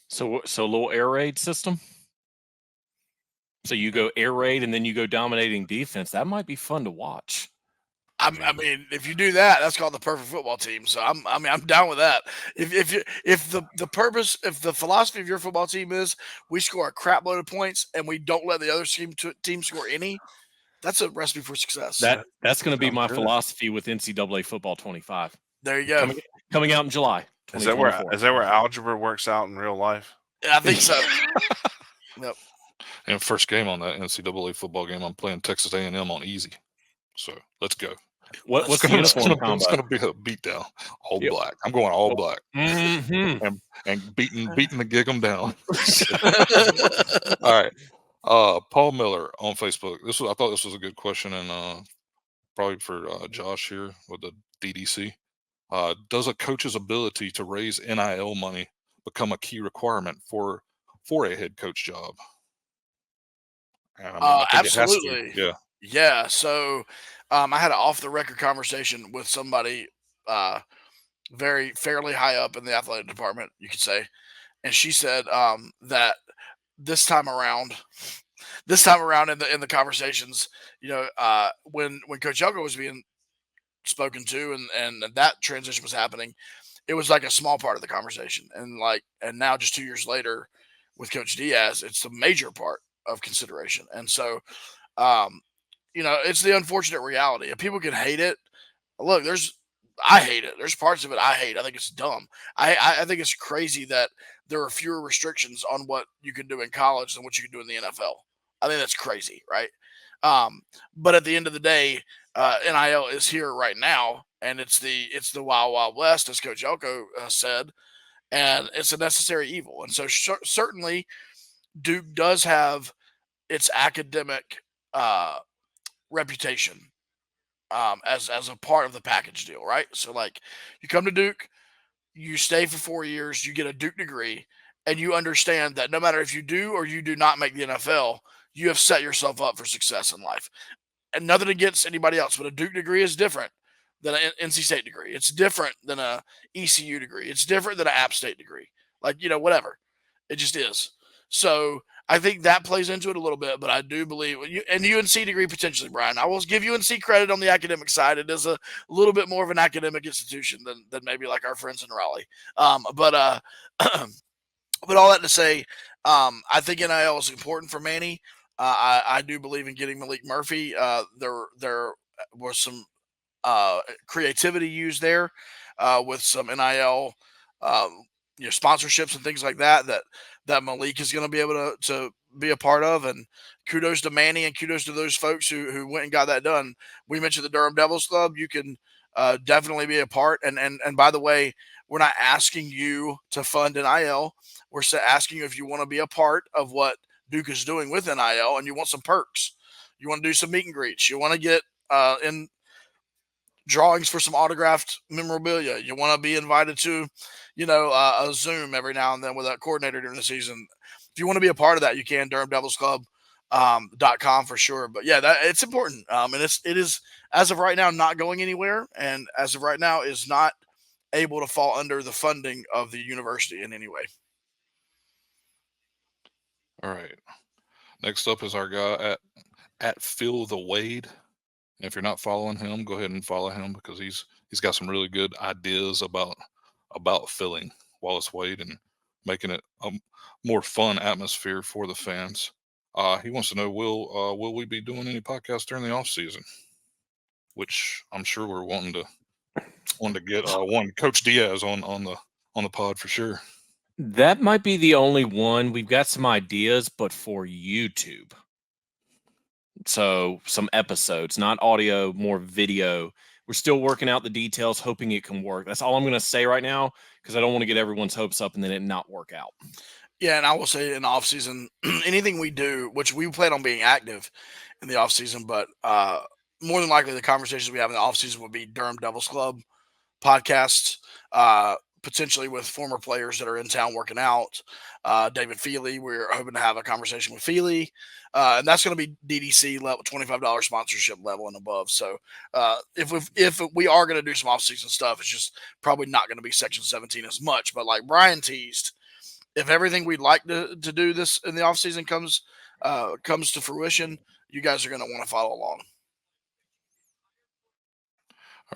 So a little air raid system. So you go air raid and then you go dominating defense. That might be fun to watch. I mean, if you do that, that's called the perfect football team. So I'm down with that. If the philosophy of your football team is we score a crap load of points and we don't let the other team score any, that's a recipe for success. That's going to be Sounds my good. philosophy with NCAA football 25. There you go. Coming out in July. Is that where algebra works out in real life? Yeah, I think so. Yep. And first game on that NCAA football game, I'm playing Texas A&M on easy. So let's go. What's the uniform combo? It's going to be a beatdown. All Yep. black. I'm going all black. Mm-hmm. And beating the gig 'em down. All right. Paul Miller on Facebook. I thought this was a good question, and probably for Josh here with the DDC. Does a coach's ability to raise NIL money become a key requirement for a head coach job? And I think it has to. Absolutely. Yeah. Yeah. So I had an off the record conversation with somebody fairly high up in the athletic department, you could say. And she said that this time around in the conversations, you know, when Coach Elko was being spoken to and that transition was happening, it was like a small part of the conversation. And now just 2 years later with Coach Diaz, it's a major part of consideration. And so, you know, it's the unfortunate reality. If people can hate it, look, I hate it. There's parts of it I hate. I think it's dumb. I think it's crazy that there are fewer restrictions on what you can do in college than what you can do in the NFL. I think that's crazy, right? But at the end of the day, NIL is here right now, and it's the wild, wild west, as Coach Elko said, and it's a necessary evil. And so certainly Duke does have its academic reputation as a part of the package deal, right? So like you come to Duke, you stay for 4 years, you get a Duke degree, and you understand that no matter if you do or you do not make the NFL, you have set yourself up for success in life. And nothing against anybody else, but a Duke degree is different than an NC State degree. It's different than a ECU degree. It's different than an App State degree. Like, whatever. It just is. So I think that plays into it a little bit, but I do believe and UNC degree potentially, Brian. I will give UNC credit on the academic side. It is a little bit more of an academic institution than maybe like our friends in Raleigh. But all that to say, I think NIL is important for Manny. I do believe in getting Malik Murphy. There was some creativity used there with some NIL, sponsorships and things like that Malik is going to be able to be a part of. And kudos to Manny and kudos to those folks who went and got that done. We mentioned the Durham Devils Club. You can definitely be a part. And by the way, we're not asking you to fund NIL. We're asking you if you want to be a part of what Duke is doing with NIL and you want some perks. You want to do some meet and greets. You want to get in drawings for some autographed memorabilia. You want to be invited to, a Zoom every now and then with a coordinator during the season. If you want to be a part of that, you can. DurhamDevilsClub.com for sure. But yeah, it's important. And it is as of right now not going anywhere, and as of right now is not able to fall under the funding of the university in any way. All right. Next up is our guy at Phil the Wade. And if you're not following him, go ahead and follow him because he's got some really good ideas about filling Wallace Wade and making it a more fun atmosphere for the fans. He wants to know, will we be doing any podcasts during the off season? Which I'm sure we're wanting to get Coach Diaz on the pod for sure. That might be the only one. We've got some ideas, but for YouTube. So some episodes, not audio, more video. We're still working out the details, hoping it can work. That's all I'm going to say right now because I don't want to get everyone's hopes up and then it not work out. Yeah, and I will say in the off season, anything we do, which we plan on being active in the off season, but more than likely the conversations we have in the off season would be Durham Devils Club podcasts, potentially with former players that are in town working out. David Feely, we're hoping to have a conversation with Feely, and that's going to be DDC level, $25 sponsorship level and above. So if we are going to do some off-season stuff, it's just probably not going to be Section 17 as much. But like Brian teased, if everything we'd like to do this in the off-season comes to fruition, you guys are going to want to follow along.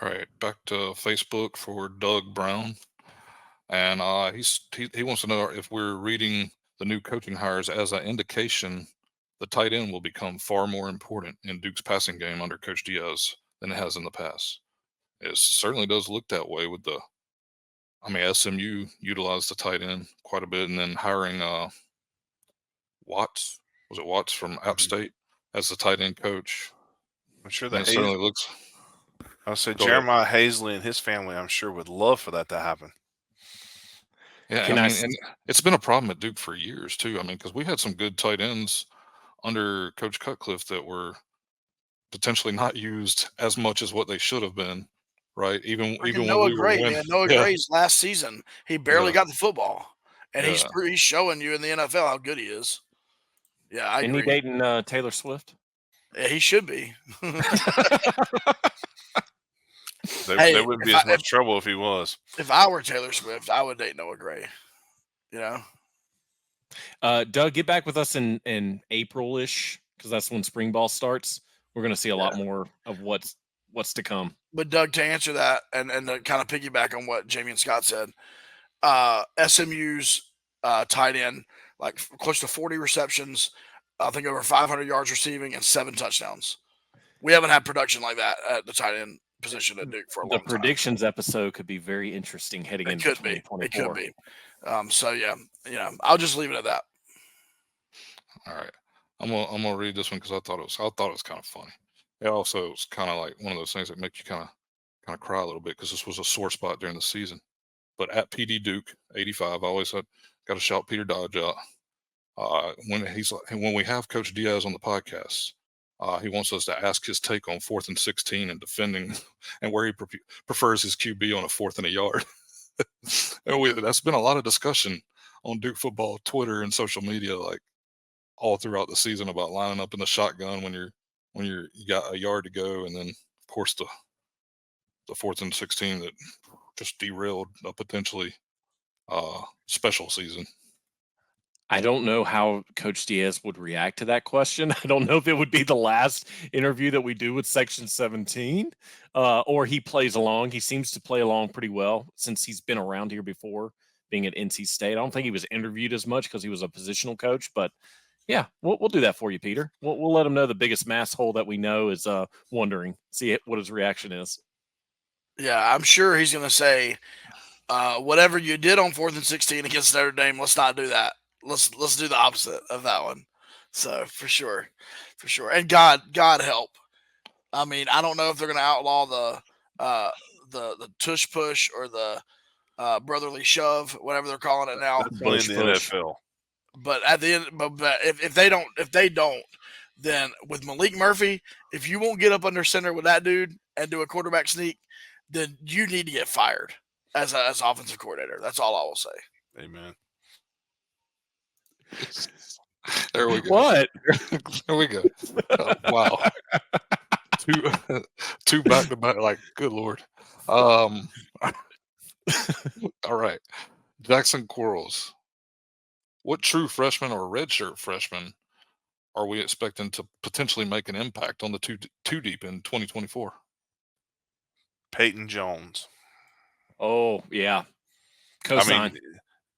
All right, back to Facebook for Doug Brown. And he wants to know if we're reading the new coaching hires as an indication the tight end will become far more important in Duke's passing game under Coach Diaz than it has in the past. It certainly does look that way with SMU utilized the tight end quite a bit, and then hiring Watts from App State as the tight end coach. I'm sure that certainly looks. I'll say Jeremiah Hazley and his family, I'm sure, would love for that to happen. Yeah, and it's been a problem at Duke for years too. Because we had some good tight ends under Coach Cutcliffe that were potentially not used as much as what they should have been. Right, even Noah Gray, Noah Gray's last season, he barely got the football, and he's showing you in the NFL how good he is. Yeah, I agree. Isn't he dating Taylor Swift? Yeah, he should be. There wouldn't be as much trouble if he was. If I were Taylor Swift, I would date Noah Gray. Doug, get back with us in April-ish because that's when spring ball starts. We're going to see a lot more of what's to come. But Doug, to answer that and to kind of piggyback on what Jamie and Scott said, SMU's tight end, like close to 40 receptions, I think over 500 yards receiving and 7 touchdowns. We haven't had production like that at the tight end position at Duke for a long time. The predictions episode could be very interesting heading into 2024. It could be. So yeah, I'll just leave it at that. All right, I'm gonna read this one because I thought it was kind of funny. It also was kind of like one of those things that make you kind of cry a little bit because this was a sore spot during the season. But at PD Duke 85, I always got to shout Peter Dodge out when we have Coach Diaz on the podcast. He wants us to ask his take on 4th and 16 and defending and where he prefers his QB on a 4th and a yard. And that's been a lot of discussion on Duke football Twitter and social media like all throughout the season about lining up in the shotgun when you got a yard to go, and then of course the 4th and 16 that just derailed a potentially special season. I don't know how Coach Diaz would react to that question. I don't know if it would be the last interview that we do with Section 17, or he plays along. He seems to play along pretty well since he's been around here before, being at NC State. I don't think he was interviewed as much because he was a positional coach, but yeah, we'll do that for you, Peter. We'll let him know the biggest mass hole that we know is wondering. See what his reaction is. Yeah, I'm sure he's going to say, whatever you did on 4th and 16 against Notre Dame, let's not do that. Let's do the opposite of that one. So for sure. And God help. I mean, I don't know if they're going to outlaw the tush push or the brotherly shove, whatever they're calling it now. That's only in the NFL. But at the end, but if they don't, then with Malik Murphy, if you won't get up under center with that dude and do a quarterback sneak, then you need to get fired as offensive coordinator. That's all I will say. Amen. There we go. What? There we go. Wow. Two back to back. Like, good Lord. All right. Jackson Quarles. What true freshman or redshirt freshman are we expecting to potentially make an impact on the two deep in 2024? Peyton Jones. Oh yeah. Cosign.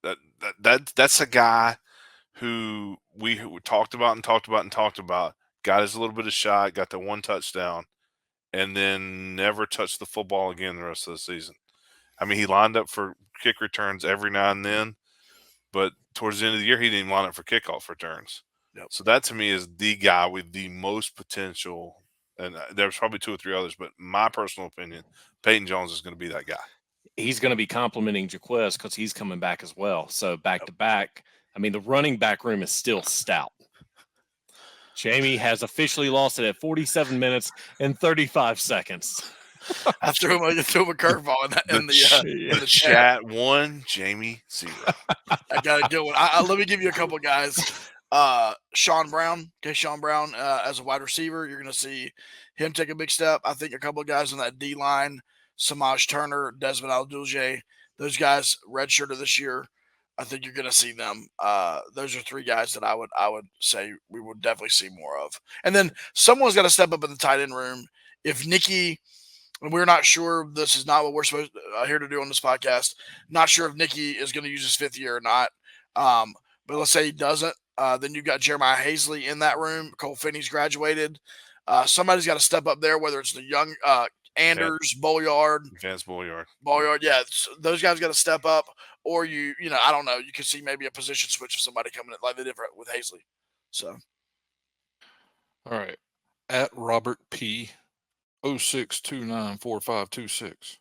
I mean, that's a guy who we talked about. Got his little bit of shot, got the one touchdown, and then never touched the football again the rest of the season. I mean, he lined up for kick returns every now and then, but towards the end of the year, he didn't line up for kickoff returns. Yep. So that to me is the guy with the most potential. And there's probably 2 or 3 others, but my personal opinion, Peyton Jones is going to be that guy. He's going to be complimenting Jaquez because he's coming back as well. So back to back. I mean, the running back room is still stout. Jamie has officially lost it at 47 minutes and 35 seconds. I threw him a curveball in the chat. 1, Jamie 0. I got a good one. Let me give you a couple guys. Sean Brown. Okay, Sean Brown as a wide receiver, you're going to see him take a big step. I think a couple of guys on that D line, Samaj Turner, Desmond Aldulje, those guys redshirted this year. I think you're going to see them. Those are 3 guys that I would say we would definitely see more of. And then someone's got to step up in the tight end room. If Nicky, and we're not sure, this is not what we're supposed here to do on this podcast. Not sure if Nicky is going to use his 5th year or not. But let's say he doesn't. Then you've got Jeremiah Hazley in that room. Cole Finney's graduated. Somebody's got to step up there, whether it's the young Anders, Bolyard. Vance Bolyard. Yeah. Those guys got to step up. Or I don't know. You could see maybe a position switch of somebody coming in like they did with Hazley. So. All right. At Robert P. 06294526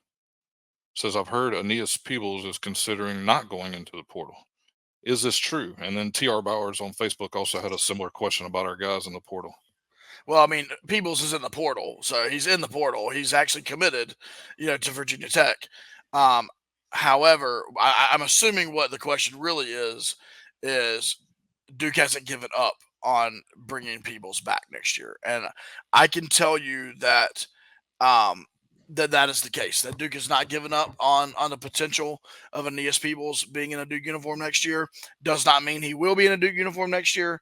says, I've heard Aeneas Peebles is considering not going into the portal. Is this true? And then TR Bowers on Facebook also had a similar question about our guys in the portal. Well, I mean, Peebles is in the portal, so he's in the portal. He's actually committed, to Virginia Tech. However, I'm assuming what the question really is Duke hasn't given up on bringing Peebles back next year, and I can tell you that that is the case. That Duke has not given up on the potential of Aeneas Peebles being in a Duke uniform next year. Does not mean he will be in a Duke uniform next year.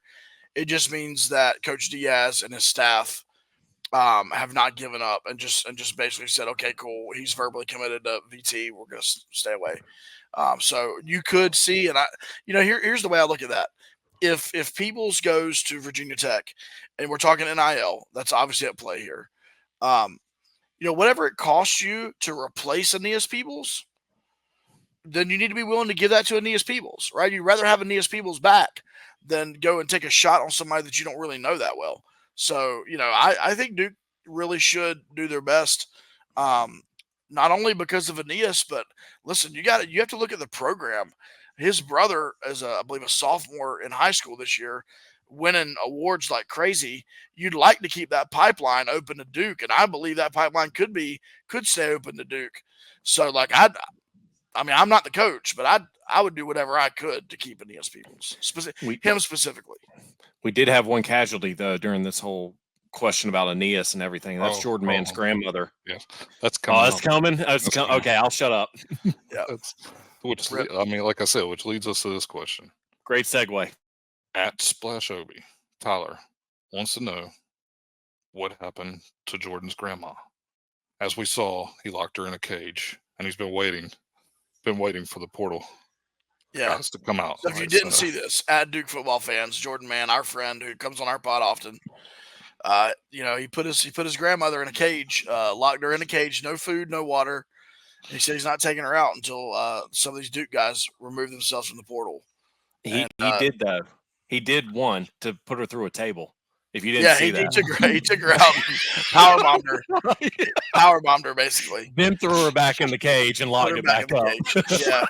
It just means that Coach Diaz and his staff have not given up and just basically said, okay, cool. He's verbally committed to VT. We're going to stay away. So you could see, and here's the way I look at that. If Peebles goes to Virginia Tech, and we're talking NIL, that's obviously at play here. Whatever it costs you to replace Aeneas Peebles, then you need to be willing to give that to Aeneas Peebles, right? You'd rather have Aeneas Peebles back than go and take a shot on somebody that you don't really know that well. So, I think Duke really should do their best, not only because of Aeneas, but listen, you have to look at the program. His brother is, I believe, a sophomore in high school this year, winning awards like crazy. You'd like to keep that pipeline open to Duke, and I believe that pipeline could stay open to Duke. So, I mean, I'm not the coach, but I would do whatever I could to keep Aeneas Peoples, him specifically. We did have one casualty though during this whole question about Aeneas and everything. That's Jordan Mann's grandmother. Yeah, that's coming. Oh, that's coming. Okay, I'll shut up. Yeah. I mean, like I said, which leads us to this question. Great segue. At Splash Obi, Tyler wants to know what happened to Jordan's grandma. As we saw, he locked her in a cage, and he's been waiting for the portal guys to come out. So if you didn't see this, at Duke football fans, Jordan Mann, our friend who comes on our pod often, he put his grandmother in a cage, locked her in a cage, no food, no water. He said he's not taking her out until some of these Duke guys remove themselves from the portal. He did though. He did one to put her through a table. If you didn't see that, he took her out, and power bombed her basically. Then threw her back in the cage and locked it back up. Yeah,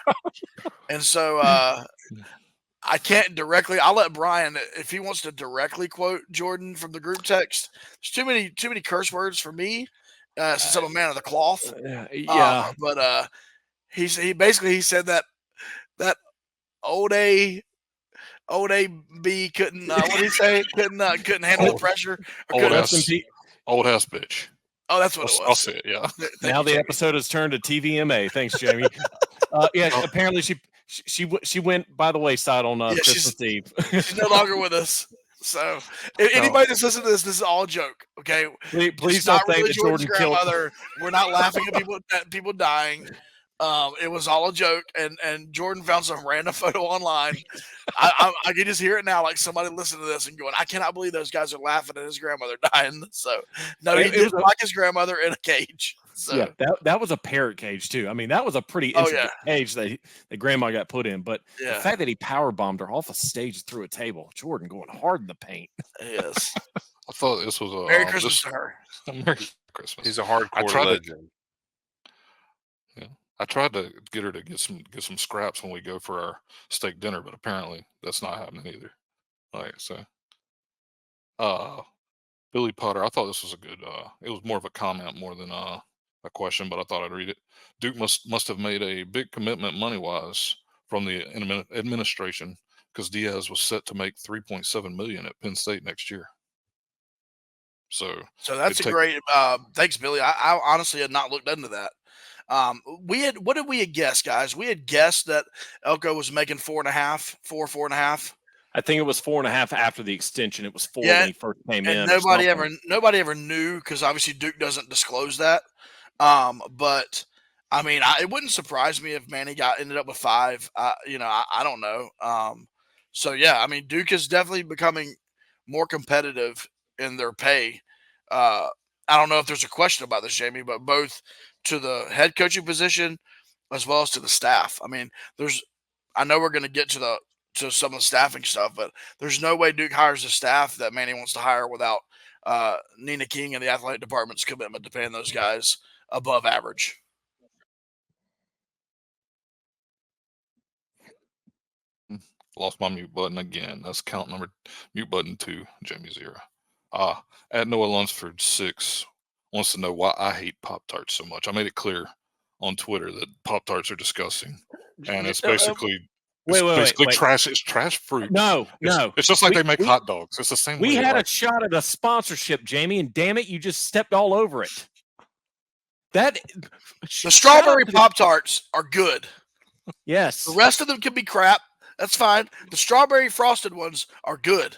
and so I can't directly. I'll let Brian, if he wants to directly quote Jordan from the group text. There's too many curse words for me since I'm a man of the cloth. But he said that old B couldn't. What did he say? Couldn't handle the pressure. Old ass bitch. Oh, that's what it was. I'll say it. Yeah. Now the episode has turned to TVMA. Thanks, Jamie. Apparently she went by the wayside on Christmas Eve. She's no longer with us. So anybody that's listening to this is all a joke. Okay, please don't think that Jordan killed her. We're not laughing at people dying. It was all a joke, and Jordan found some random photo online. I can just hear it now, like somebody listening to this and going, "I cannot believe those guys are laughing at his grandmother dying." So no, he did like his grandmother in a cage. So yeah, that was a parrot cage too. I mean, that was a pretty intricate cage that grandma got put in. But the fact that he power bombed her off a stage through a table, Jordan going hard in the paint. Yes, I thought this was a Merry Christmas to her. Merry Christmas. He's a hardcore legend. I tried to get her to get some scraps when we go for our steak dinner, but apparently that's not happening either. Billy Potter, I thought this was a good. It was more of a comment more than a question, but I thought I'd read it. Duke must have made a big commitment money wise from the administration because Diaz was set to make $3.7 million at Penn State next year. So that's a great. Thanks, Billy. I honestly had not looked into that. What did we had guessed, guys? We had guessed that Elko was making 4.5. I think it was 4.5 after the extension. It was 4 when he first came in. Nobody ever knew because obviously Duke doesn't disclose that. But I mean, it wouldn't surprise me if Manny ended up with 5. I don't know. So yeah, I mean, Duke is definitely becoming more competitive in their pay. I don't know if there's a question about this, Jamie, but both to the head coaching position as well as to the staff. I mean, I know we're going to get to some of the staffing stuff, but there's no way Duke hires a staff that Manny wants to hire without Nina King and the athletic department's commitment to paying those guys above average. Lost my mute button again. That's count number mute button 2, Jamie 0. At Noah Lunsford 6 wants to know why I hate Pop-Tarts so much. I made it clear on Twitter that Pop-Tarts are disgusting, and it's basically trash. It's trash fruit. No. It's just like they make hot dogs. It's the same. We had a shot at a sponsorship, Jamie, and damn it, you just stepped all over it. The strawberry Pop-Tarts are good. Yes. The rest of them can be crap. That's fine. The strawberry frosted ones are good.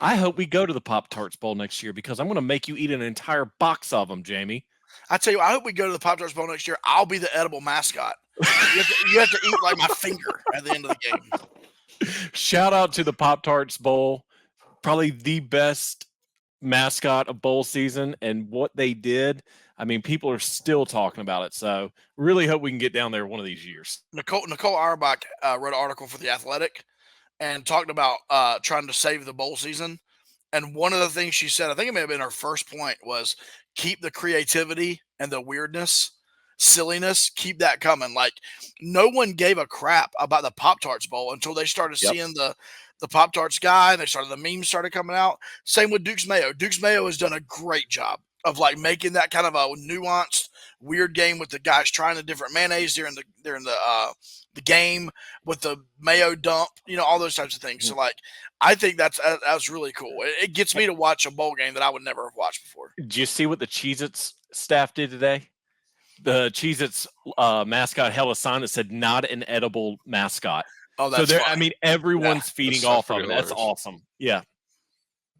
I hope we go to the Pop-Tarts Bowl next year because I'm going to make you eat an entire box of them, Jamie. I tell you, I hope we go to the Pop-Tarts Bowl next year. I'll be the edible mascot. You have to eat like my finger at the end of the game. Shout out to the Pop-Tarts Bowl. Probably the best mascot of bowl season. And what they did, I mean, people are still talking about it. So really hope we can get down there one of these years. Nicole Auerbach wrote an article for The Athletic and talked about trying to save the bowl season. And one of the things she said, I think it may have been her first point, was keep the creativity and the weirdness, silliness, keep that coming. Like, no one gave a crap about the Pop-Tarts Bowl until they started seeing the Pop-Tarts guy. The memes started coming out. Same with Duke's Mayo. Duke's Mayo has done a great job of like making that kind of a nuanced, weird game with the guys trying the different mayonnaise during the game with the mayo dump, all those types of things. So like, I think that's really cool. It gets me to watch a bowl game that I would never have watched before. Did you see what the Cheez-Its staff did today? The Cheez-Its mascot held a sign that said "Not an edible mascot." Oh, so that's I mean, everyone's feeding That's off of it. pretty That's hilarious. awesome. Yeah.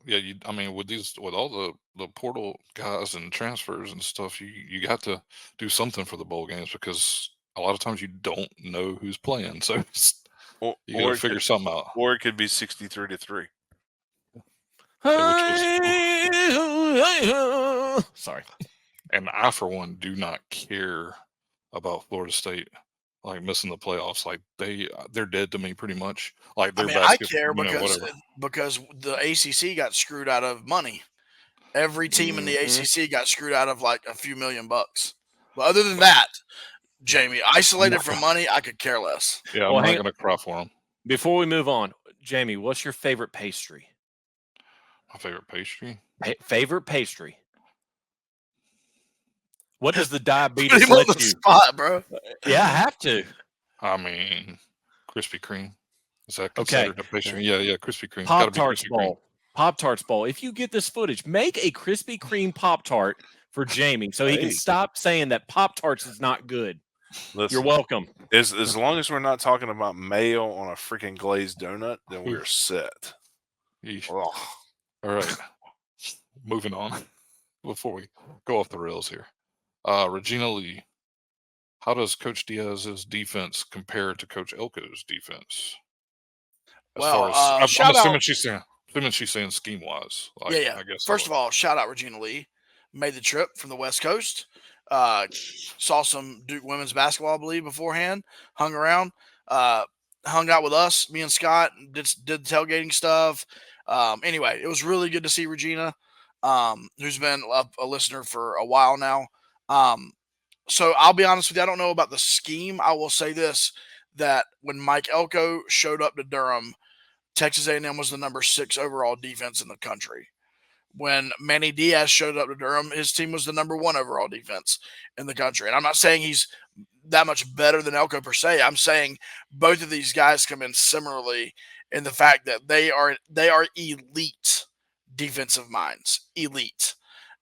Yeah, I mean, with all the portal guys and transfers and stuff, you got to do something for the bowl games because a lot of times you don't know who's playing, so you got to it figure could, something out. or it could be 63-3. Sorry. And I, for one, do not care about Florida State like missing the playoffs. Like they're dead to me pretty much. Like I their mean, I basket, care whatever. because the ACC got screwed out of money. Every team in the ACC got screwed out of like a few $1,000,000. But other than that, Jamie, isolated from money, I could care less. Yeah, Well, I'm not gonna cry for them. Before we move on, Jamie, what's your favorite pastry? My favorite pastry. Favorite pastry. What does the diabetes Put him on let the you? spot, bro. Yeah, I have to. I mean, Krispy Kreme. Is that Okay. considered a pastry? Yeah, Krispy Kreme. Pop Tarts bowl. Pop Tarts bowl. If you get this footage, make a Krispy Kreme Pop Tart for Jamie so he can Hey. stop saying that Pop Tarts is not good. Listen, You're welcome. as long as we're not talking about mayo on a freaking glazed donut, then we're set. Yeesh. Ugh. All right. Moving on before we go off the rails here. Regina Lee. How does Coach Diaz's defense compare to Coach Elko's defense? I'm shout assuming out. she's saying scheme wise. Like, Yeah. I guess First of all, shout out Regina Lee. Made the trip from the West Coast. Saw some Duke women's basketball, I believe, beforehand. Hung around. Hung out with us, me and Scott. Did the tailgating stuff. Anyway, it was really good to see Regina, who's been a listener for a while now. So I'll be honest with you, I don't know about the scheme. I will say this, that when Mike Elko showed up to Durham, Texas A&M was the number 6 overall defense in the country. When Manny Diaz showed up to Durham, his team was the number 1 overall defense in the country. And I'm not saying he's that much better than Elko per se. I'm saying both of these guys come in similarly in the fact that they are elite defensive minds, elite.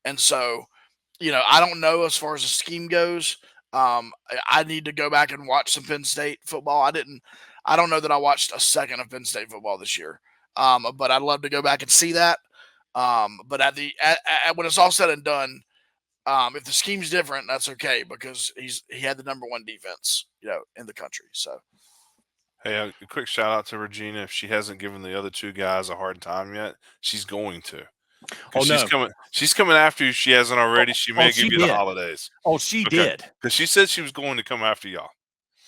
And so, I don't know as far as the scheme goes. I need to go back and watch some Penn State football. I don't know that I watched a second of Penn State football this year. But I'd love to go back and see that. But when it's all said and done, if the scheme's different, that's okay because he had the number 1 defense, in the country. So, Hey, a quick shout out to Regina. If she hasn't given the other 2 guys a hard time yet, she's going to. Oh, she's no. She's coming after you. She hasn't already. She may give you did. the holidays. Oh, she Okay. did. Because she said she was going to come after y'all.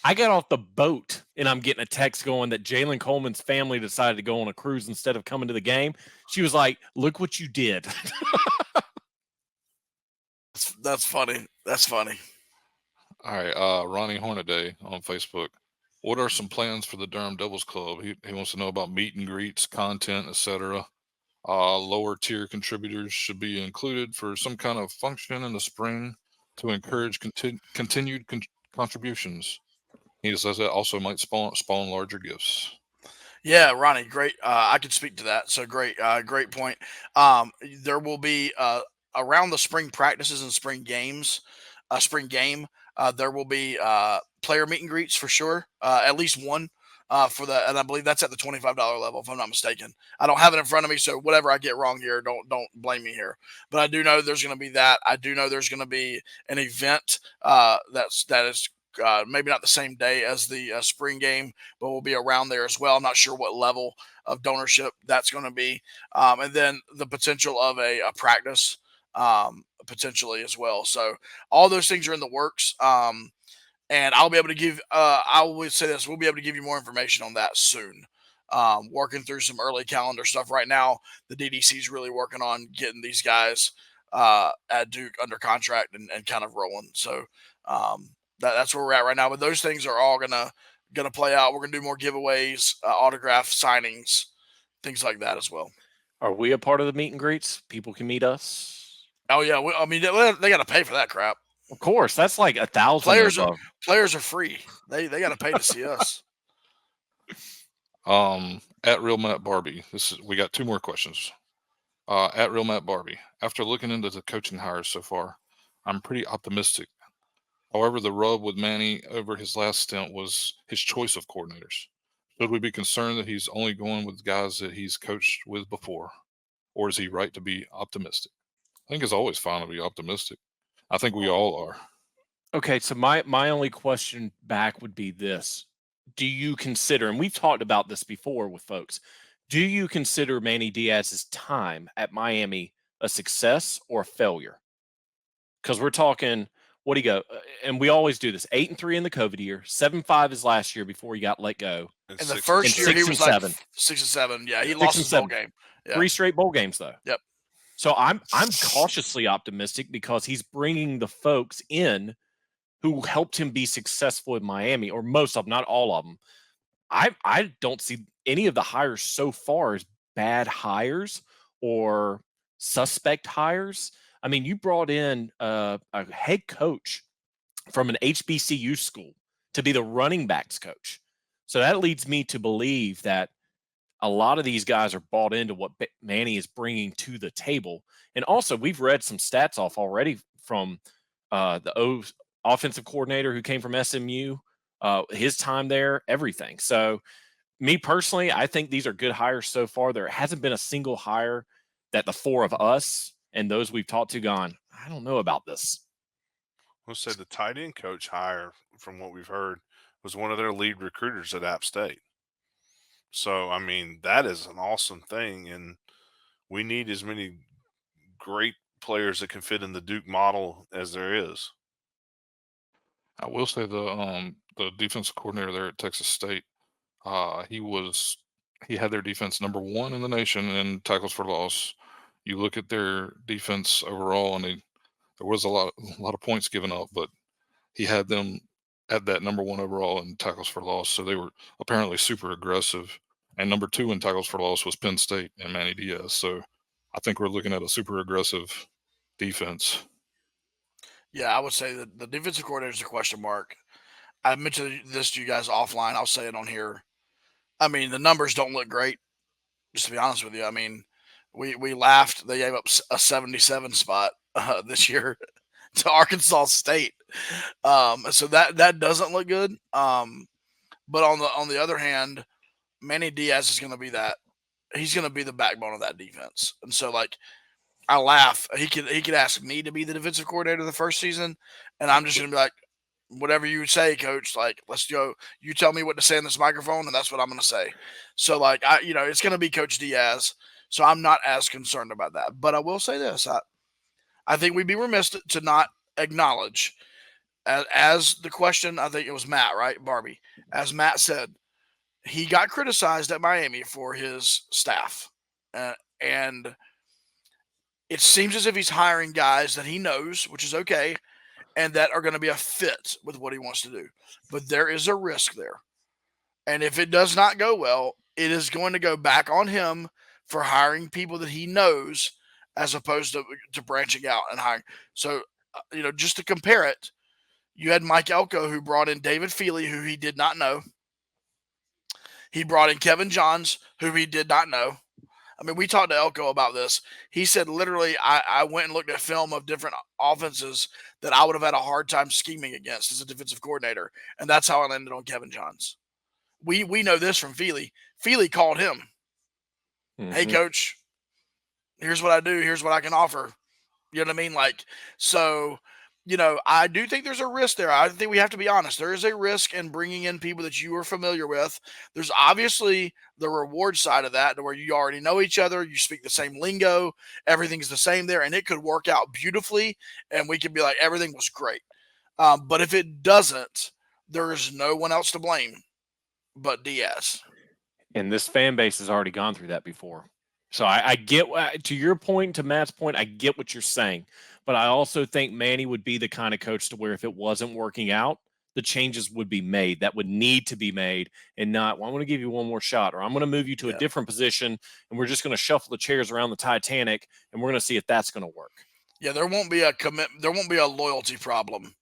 I got off the boat and I'm getting a text going that Jalen Coleman's family decided to go on a cruise instead of coming to the game. She was like, "Look what you did." that's funny. That's funny. All right, Ronnie Hornaday on Facebook. What are some plans for the Durham Devils Club? He wants to know about meet and greets, content, etc. Lower tier contributors should be included for some kind of function in the spring to encourage continued contributions. He says that also might spawn larger gifts. Yeah, Ronnie, great. I could speak to that. So great point. There will be around the spring practices and spring games, spring game. There will be player meet and greets for sure. At least one for that, and I believe that's at the $25 level, if I'm not mistaken. I don't have it in front of me, so whatever I get wrong here, don't blame me here. But I do know there's going to be that. I do know there's going to be an event that is. Maybe not the same day as the spring game, but we'll be around there as well. I'm not sure what level of donorship that's going to be. And then the potential of a practice potentially as well. So all those things are in the works. And I'll be able to give, I always say this, we'll be able to give you more information on that soon. Working through some early calendar stuff right now. The DDC is really working on getting these guys at Duke under contract and kind of rolling. So, that's where we're at right now. But those things are all gonna play out. We're gonna do more giveaways, autograph signings, things like that as well. Are we a part of the meet and greets? People can meet us. Oh yeah, I mean they got to pay for that crap. Of course, that's like 1,000 Players above. Players are free. They got to pay to see us. At Real Matt Barbie, we got 2 more questions. At Real Matt Barbie, after looking into the coaching hires so far, I'm pretty optimistic. However, the rub with Manny over his last stint was his choice of coordinators. Should we be concerned that he's only going with guys that he's coached with before, or is he right to be optimistic? I think it's always fine to be optimistic. I think we all are. Okay, so my only question back would be this. Do you consider, and we've talked about this before with folks, do you consider Manny Diaz's time at Miami a success or a failure? Because we're talking, what do you go? And we always do this: 8-3 in the COVID year, 7-5 his last year before he got let go. In the first year, he was like 6-7. Yeah, he lost his bowl game. Yeah. 3 straight bowl games though. Yep. So I'm cautiously optimistic because he's bringing the folks in who helped him be successful in Miami, or most of them, not all of them. I don't see any of the hires so far as bad hires or suspect hires. I mean, you brought in a head coach from an HBCU school to be the running backs coach. So that leads me to believe that a lot of these guys are bought into what Manny is bringing to the table. And also, we've read some stats off already from the offensive coordinator who came from SMU, his time there, everything. So me personally, I think these are good hires so far. There hasn't been a single hire that the 4 of us and those we've talked to gone, I don't know about this. We'll say the tight end coach hire, from what we've heard, was one of their lead recruiters at App State. So, I mean, that is an awesome thing. And we need as many great players that can fit in the Duke model as there is. I will say the defensive coordinator there at Texas State, he had their defense number 1 in the nation in tackles for loss. You look at their defense overall, and there was a lot of points given up, but he had them at that number 1 overall in tackles for loss. So they were apparently super aggressive. And number 2 in tackles for loss was Penn State and Manny Diaz. So I think we're looking at a super aggressive defense. Yeah, I would say that the defensive coordinator is a question mark. I mentioned this to you guys offline. I'll say it on here. I mean, the numbers don't look great, just to be honest with you. I mean, we laughed. They gave up a 77 spot this year to Arkansas State. So that doesn't look good. But on the other hand, Manny Diaz is going to be he's going to be the backbone of that defense. And so, like, I laugh. He could ask me to be the defensive coordinator the first season, and I'm just going to be like, whatever you say, coach, like, let's go. You tell me what to say in this microphone, and that's what I'm going to say. So, like, it's going to be Coach Diaz. So I'm not as concerned about that. But I will say this. I think we'd be remiss to not acknowledge, as the question, I think it was Matt, right, Barbie? As Matt said, he got criticized at Miami for his staff. And it seems as if he's hiring guys that he knows, which is okay, and that are going to be a fit with what he wants to do. But there is a risk there. And if it does not go well, it is going to go back on him for hiring people that he knows as opposed to branching out and hiring. So, just to compare it, you had Mike Elko, who brought in David Feely, who he did not know. He brought in Kevin Johns, who he did not know. I mean, we talked to Elko about this. He said, literally, I went and looked at film of different offenses that I would have had a hard time scheming against as a defensive coordinator. And that's how I landed on Kevin Johns. We know this from Feely. Feely called him. Mm-hmm. Hey, coach, here's what I do. Here's what I can offer. You know what I mean? Like, so, I do think there's a risk there. I think we have to be honest. There is a risk in bringing in people that you are familiar with. There's obviously the reward side of that, where you already know each other. You speak the same lingo. Everything's the same there, and it could work out beautifully, and we could be like, everything was great. But if it doesn't, there is no one else to blame but Diaz. And this fan base has already gone through that before. So I get, to your point, to Matt's point, I get what you're saying. But I also think Manny would be the kind of coach to where if it wasn't working out, the changes would be made that would need to be made, and not, well, I'm going to give you one more shot, or I'm going to move you to a different position, and we're just going to shuffle the chairs around the Titanic, and we're going to see if that's going to work. Yeah, there won't be a commitment. There won't be a loyalty problem.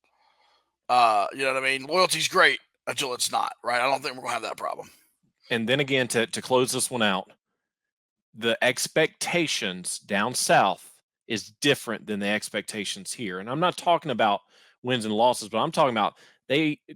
You know what I mean? Loyalty's great until it's not, right? I don't think we're gonna have that problem. And then again, to close this one out, the expectations down south is different than the expectations here. And I'm not talking about wins and losses, but I'm talking about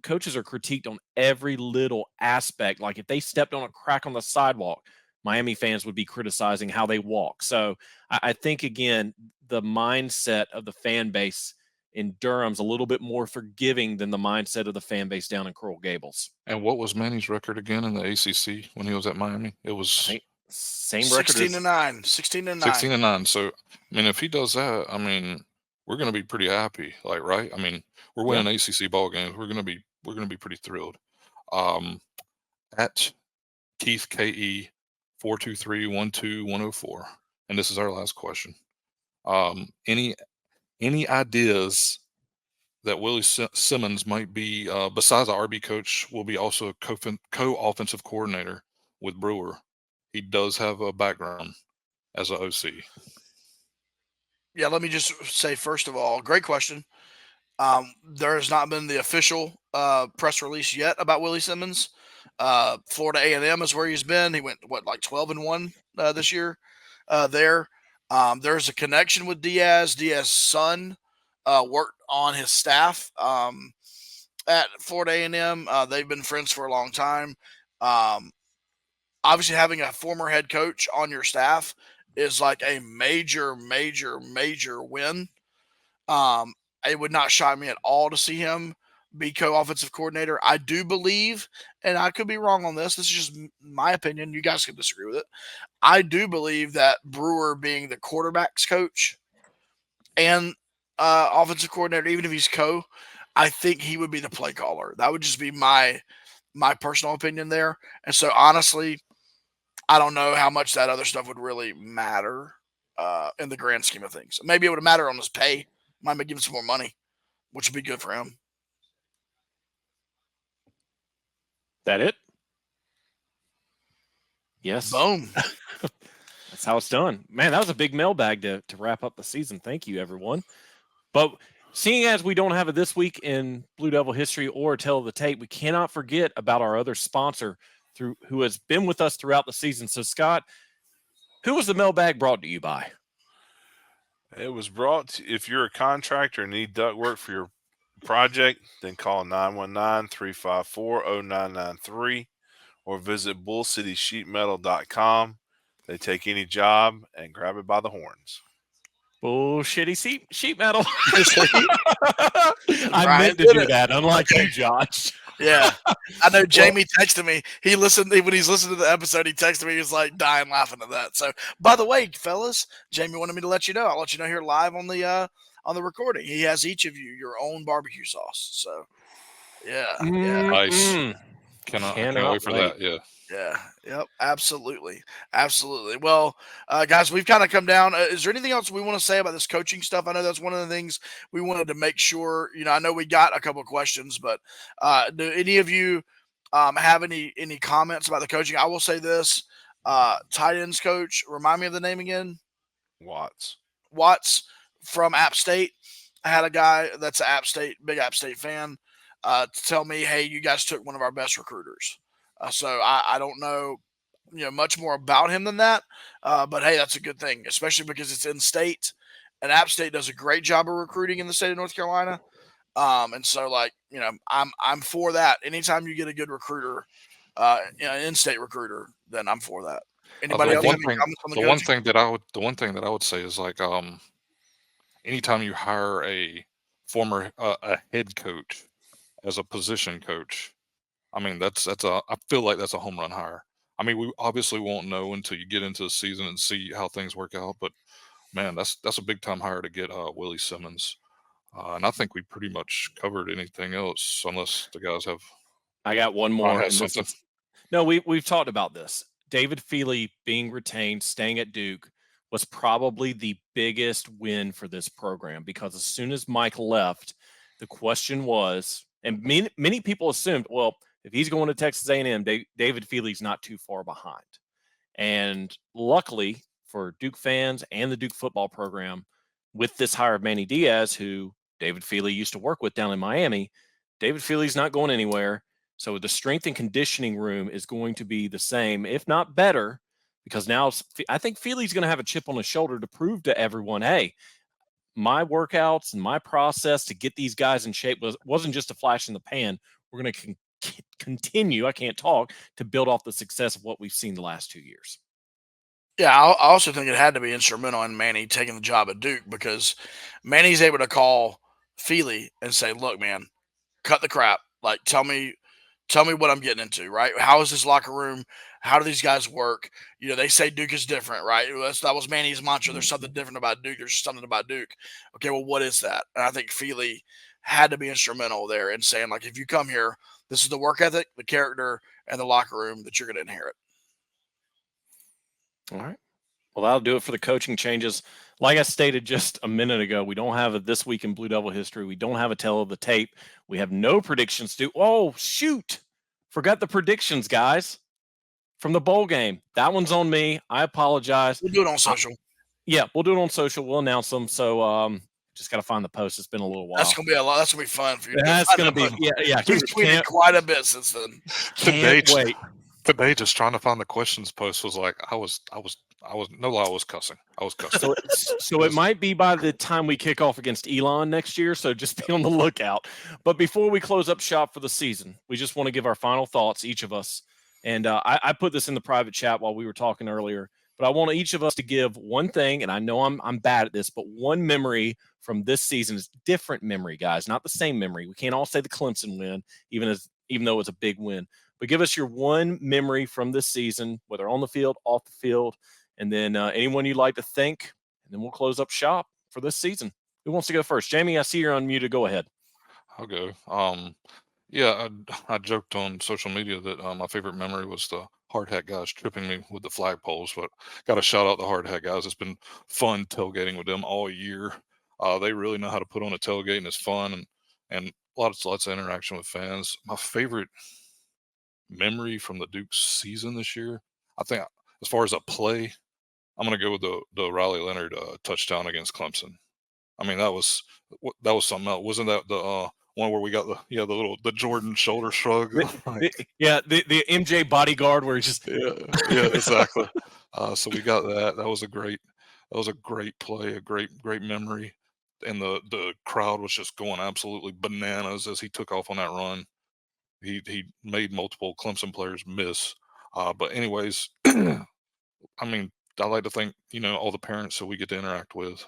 coaches are critiqued on every little aspect. Like if they stepped on a crack on the sidewalk, Miami fans would be criticizing how they walk. So I think again, the mindset of the fan base in Durham's a little bit more forgiving than the mindset of the fan base down in Coral Gables. And what was Manny's record again in the ACC when he was at Miami? It was Same record 16-9, 16-9. 16-9. So, I mean, if he does that, I mean, we're going to be pretty happy, like, right? I mean, we're winning ACC ball games. We're going to be pretty thrilled. At Keith KE 423-12104, and this is our last question. Any ideas that Willie Simmons might be, besides the RB coach, will be also a co-offensive coordinator with Brewer? He does have a background as an OC. Yeah, let me just say, first of all, great question. There has not been the official press release yet about Willie Simmons. Florida A&M is where he's been. He went, like 12-1 this year there. There's a connection with Diaz. Diaz's son worked on his staff at Florida A&M. They've been friends for a long time. Obviously, having a former head coach on your staff is like a major, major, major win. It would not shock me at all to see him be co-offensive coordinator. I do believe, and I could be wrong on this, this is just my opinion, you guys can disagree with it. I do believe that Brewer being the quarterback's coach and offensive coordinator, even if he's I think he would be the play caller. That would just be my personal opinion there. And so honestly, I don't know how much that other stuff would really matter in the grand scheme of things. Maybe it would matter on his pay. Might give him some more money, which would be good for him. That it? Yes. Boom. That's how it's done. Man, that was a big mailbag to wrap up the season. Thank you, everyone. But seeing as we don't have it this week in Blue Devil history or Tell of the Tape, we cannot forget about our other sponsor who has been with us throughout the season. So, Scott, who was the mailbag brought to you by? It was brought if you're a contractor and need ductwork for your project, then call 919-354-0993 or visit bullcitysheetmetal.com. They take any job and grab it by the horns. Bullshitty sheet metal. I Ryan meant to do that, unlike you, Josh. Yeah. I know Jamie texted me. When he's listening to the episode, he texted me. He was like dying laughing at that. So, by the way, fellas, Jamie wanted me to let you know. I'll let you know here live on the recording. He has each of you your own barbecue sauce. So, yeah. Nice. Cannot wait for that. Yeah. Yeah. Yep. Absolutely. Absolutely. Well, guys, we've kind of come down. Is there anything else we want to say about this coaching stuff? I know that's one of the things we wanted to make sure. I know we got a couple of questions, but do any of you have any comments about the coaching? I will say this: tight ends coach. Remind me of the name again. Watts from App State. I had a guy that's a big App State fan, to tell me, "Hey, you guys took one of our best recruiters." So I don't know, much more about him than that. But hey, that's a good thing, especially because it's in state, and App State does a great job of recruiting in the state of North Carolina. And so I'm for that. Anytime you get a good recruiter, in-state recruiter, then I'm for that. Anybody else? The one thing that I would say is anytime you hire a former a head coach as a position coach, I mean, I feel like that's a home run hire. I mean, we obviously won't know until you get into the season and see how things work out. But man, that's a big time hire to get Willie Simmons. And I think we pretty much covered anything else, unless the guys have. I got one more. No, we've talked about this. David Feely being retained, staying at Duke, was probably the biggest win for this program, because as soon as Mike left, the question was, and many people assumed, well, if he's going to Texas A&M, David Feely's not too far behind. And luckily for Duke fans and the Duke football program, with this hire of Manny Diaz, who David Feely used to work with down in Miami. David Feely's not going anywhere. So the strength and conditioning room is going to be the same, if not better, because now I think Feely's going to have a chip on his shoulder to prove to everyone, hey, my workouts and my process to get these guys in shape wasn't just a flash in the pan. We're going to continue, I can't talk, to build off the success of what we've seen the last 2 years. Yeah, I also think it had to be instrumental in Manny taking the job at Duke, because Manny's able to call Feely and say, "Look, man, cut the crap. Like, tell me what I'm getting into, right? How is this locker room? How do these guys work? They say Duke is different, right? That was Manny's mantra. There's something different about Duke. There's something about Duke. Okay, well, what is that?" And I think Feely had to be instrumental there in saying, like, if you come here, this is the work ethic, the character, and the locker room that you're going to inherit. All right. Well, that'll do it for the coaching changes. Like I stated just a minute ago, we don't have a This Week in Blue Devil history. We don't have a tell of the tape. We have no predictions due. Oh, shoot. Forgot the predictions, guys, from the bowl game. That one's on me. I apologize. We'll do it on social. Yeah, we'll do it on social. We'll announce them. So just got to find the post. It's been a little while. That's going to be a lot. That's going to be fun for you. That's going to be, yeah. He's tweeted quite a bit since then. Can't wait. Today, just trying to find the questions post was like, I was no lie, I was cussing. So it might be by the time we kick off against Elon next year. So just be on the lookout. But before we close up shop for the season, we just want to give our final thoughts, each of us. And I put this in the private chat while we were talking earlier. But I want each of us to give one thing, and I know I'm bad at this, but one memory from this season is different memory, guys, not the same memory. We can't all say the Clemson win, even though it's a big win. But give us your one memory from this season, whether on the field, off the field, and then anyone you'd like to thank, and then we'll close up shop for this season. Who wants to go first? Jamie, I see you're unmuted. Go ahead. I'll go. Yeah, I joked on social media that my favorite memory was the hard hat guys tripping me with the flagpoles, but got to shout out the hard hat guys. It's been fun tailgating with them all year. They really know how to put on a tailgate, and it's fun, and lots of interaction with fans. My favorite memory from the Duke season this year, I think, as far as a play, I'm going to go with the Riley Leonard touchdown against Clemson. I mean, that was something else. Wasn't that the one where we got the Jordan shoulder shrug? The MJ bodyguard where he just yeah, exactly. So we got that. That was a great play, a great memory, and the crowd was just going absolutely bananas as he took off on that run. He made multiple Clemson players miss. But anyways, I mean, I like to thank all the parents that we get to interact with.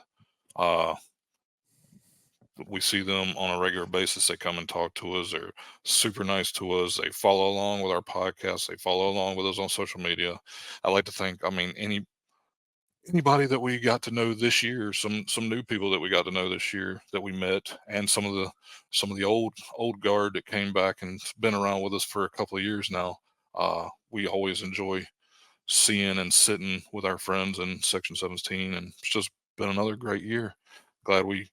We see them on a regular basis. They come and talk to us. They're super nice to us. They follow along with our podcast. They follow along with us on social media. I like to thank, anybody that we got to know this year, some new people that we got to know this year that we met, and some of the old guard that came back and been around with us for a couple of years now. We always enjoy seeing and sitting with our friends in Section 17, and it's just been another great year. Glad we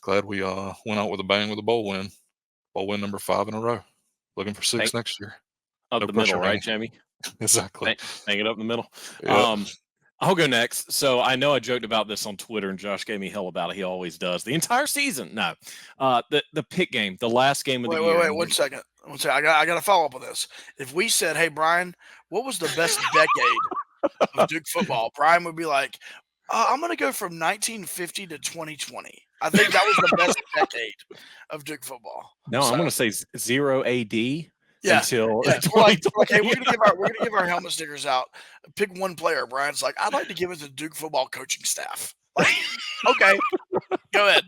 went out with a bang with a bowl win number 5 in a row. Looking for 6 next year. Up the middle, right, Jamie? Exactly. Hang it up in the middle. Yeah. I'll go next. So I know I joked about this on Twitter, and Josh gave me hell about it. He always does. The entire season. No. The Pitt game, the last game of the year. Wait, 1 second. I got to follow up on this. If we said, "Hey, Brian, what was the best decade of Duke football?" Brian would be like, "I'm going to go from 1950 to 2020. I think that was the best decade of Duke football." No, I'm going to say 0 AD. Yeah. Until like, okay, we're gonna give our helmet stickers out. Pick one player. Brian's like, "I'd like to give it to Duke football coaching staff." Like, okay, go ahead.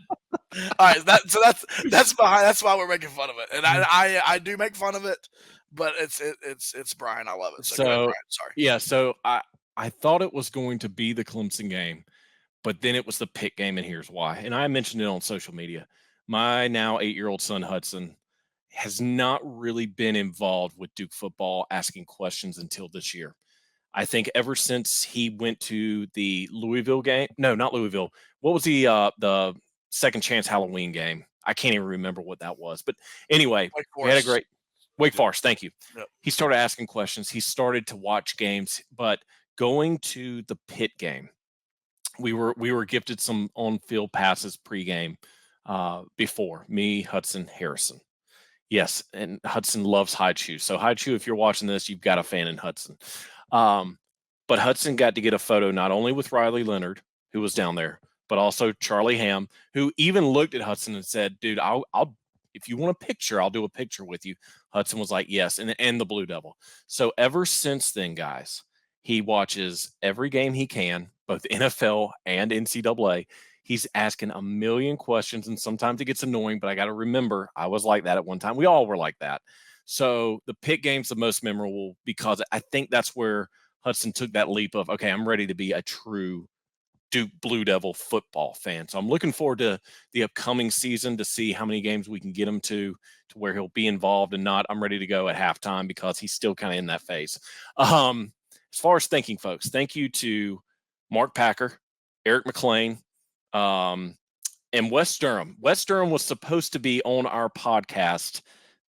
All right, that's why we're making fun of it, and I do make fun of it, but it's Brian. I love it. So go ahead, Brian. Sorry. Yeah, so I thought it was going to be the Clemson game, but then it was the Pitt game, and here's why. And I mentioned it on social media. My now 8-year-old son Hudson has not really been involved with Duke football, asking questions until this year. I think ever since he went to the Louisville game, no, not Louisville. What was the Second Chance Halloween game? I can't even remember what that was. But anyway, we had a great Wake Forest. Thank you. Yep. He started asking questions. He started to watch games, but going to the Pitt game we were gifted some on-field passes pregame before me, Hudson, Harrison. Yes, and Hudson loves Haichu. So Haichu, if you're watching this, you've got a fan in Hudson. But Hudson got to get a photo not only with Riley Leonard, who was down there, but also Charlie Ham, who even looked at Hudson and said, "Dude, I'll if you want a picture, I'll do a picture with you." Hudson was like, "Yes," and the Blue Devil. So ever since then, guys, he watches every game he can, both NFL and NCAA. He's asking a million questions, and sometimes it gets annoying, but I got to remember I was like that at one time. We all were like that. So the Pitt game's the most memorable because I think that's where Hudson took that leap of, okay, I'm ready to be a true Duke Blue Devil football fan. So I'm looking forward to the upcoming season to see how many games we can get him to where he'll be involved and not. I'm ready to go at halftime because he's still kind of in that phase. As far as thanking folks, thank you to Mark Packer, Eric McLean, and Wes Durham. Wes Durham was supposed to be on our podcast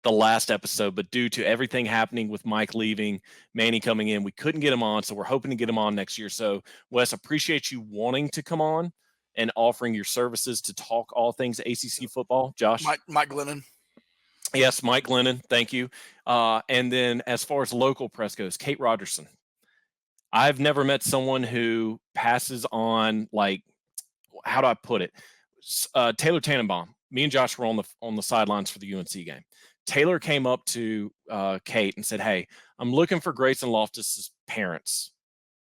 the last episode, but due to everything happening with Mike leaving, Manny coming in, we couldn't get him on. So we're hoping to get him on next year. So Wes, appreciate you wanting to come on and offering your services to talk all things ACC football. Josh? Mike Glennon. Yes, Mike Glennon. Thank you. And then as far as local press goes, Kate Rogerson. I've never met someone who passes on, like, how do I put it? Taylor Tannenbaum. Me and Josh were on the sidelines for the UNC game. Taylor came up to Kate and said, "Hey, I'm looking for Grayson Loftus's parents.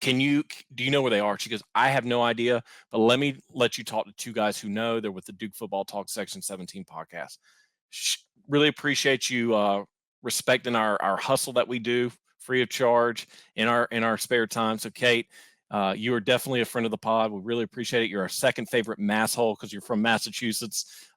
Do you know where they are?" She goes, "I have no idea, but let you talk to two guys who know. They're with the Duke Football Talk Section 17 podcast." Really appreciate you respecting our hustle that we do free of charge in our spare time. So Kate, you are definitely a friend of the pod. We really appreciate it. You're our second favorite masshole because you're from Massachusetts.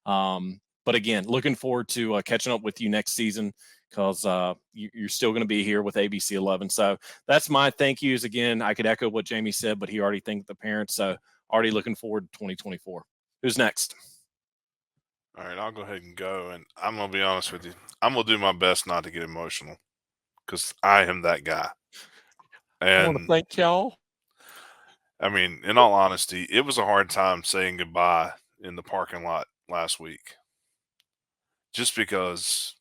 But again, looking forward to catching up with you next season because you're still going to be here with ABC 11. So that's my thank yous. Again, I could echo what Jamie said, but he already thanked the parents. So already looking forward to 2024. Who's next? All right, I'll go ahead and go. And I'm going to be honest with you. I'm going to do my best not to get emotional because I am that guy. I want to And thank y'all. I mean, in all honesty, it was a hard time saying goodbye in the parking lot last week. Just because,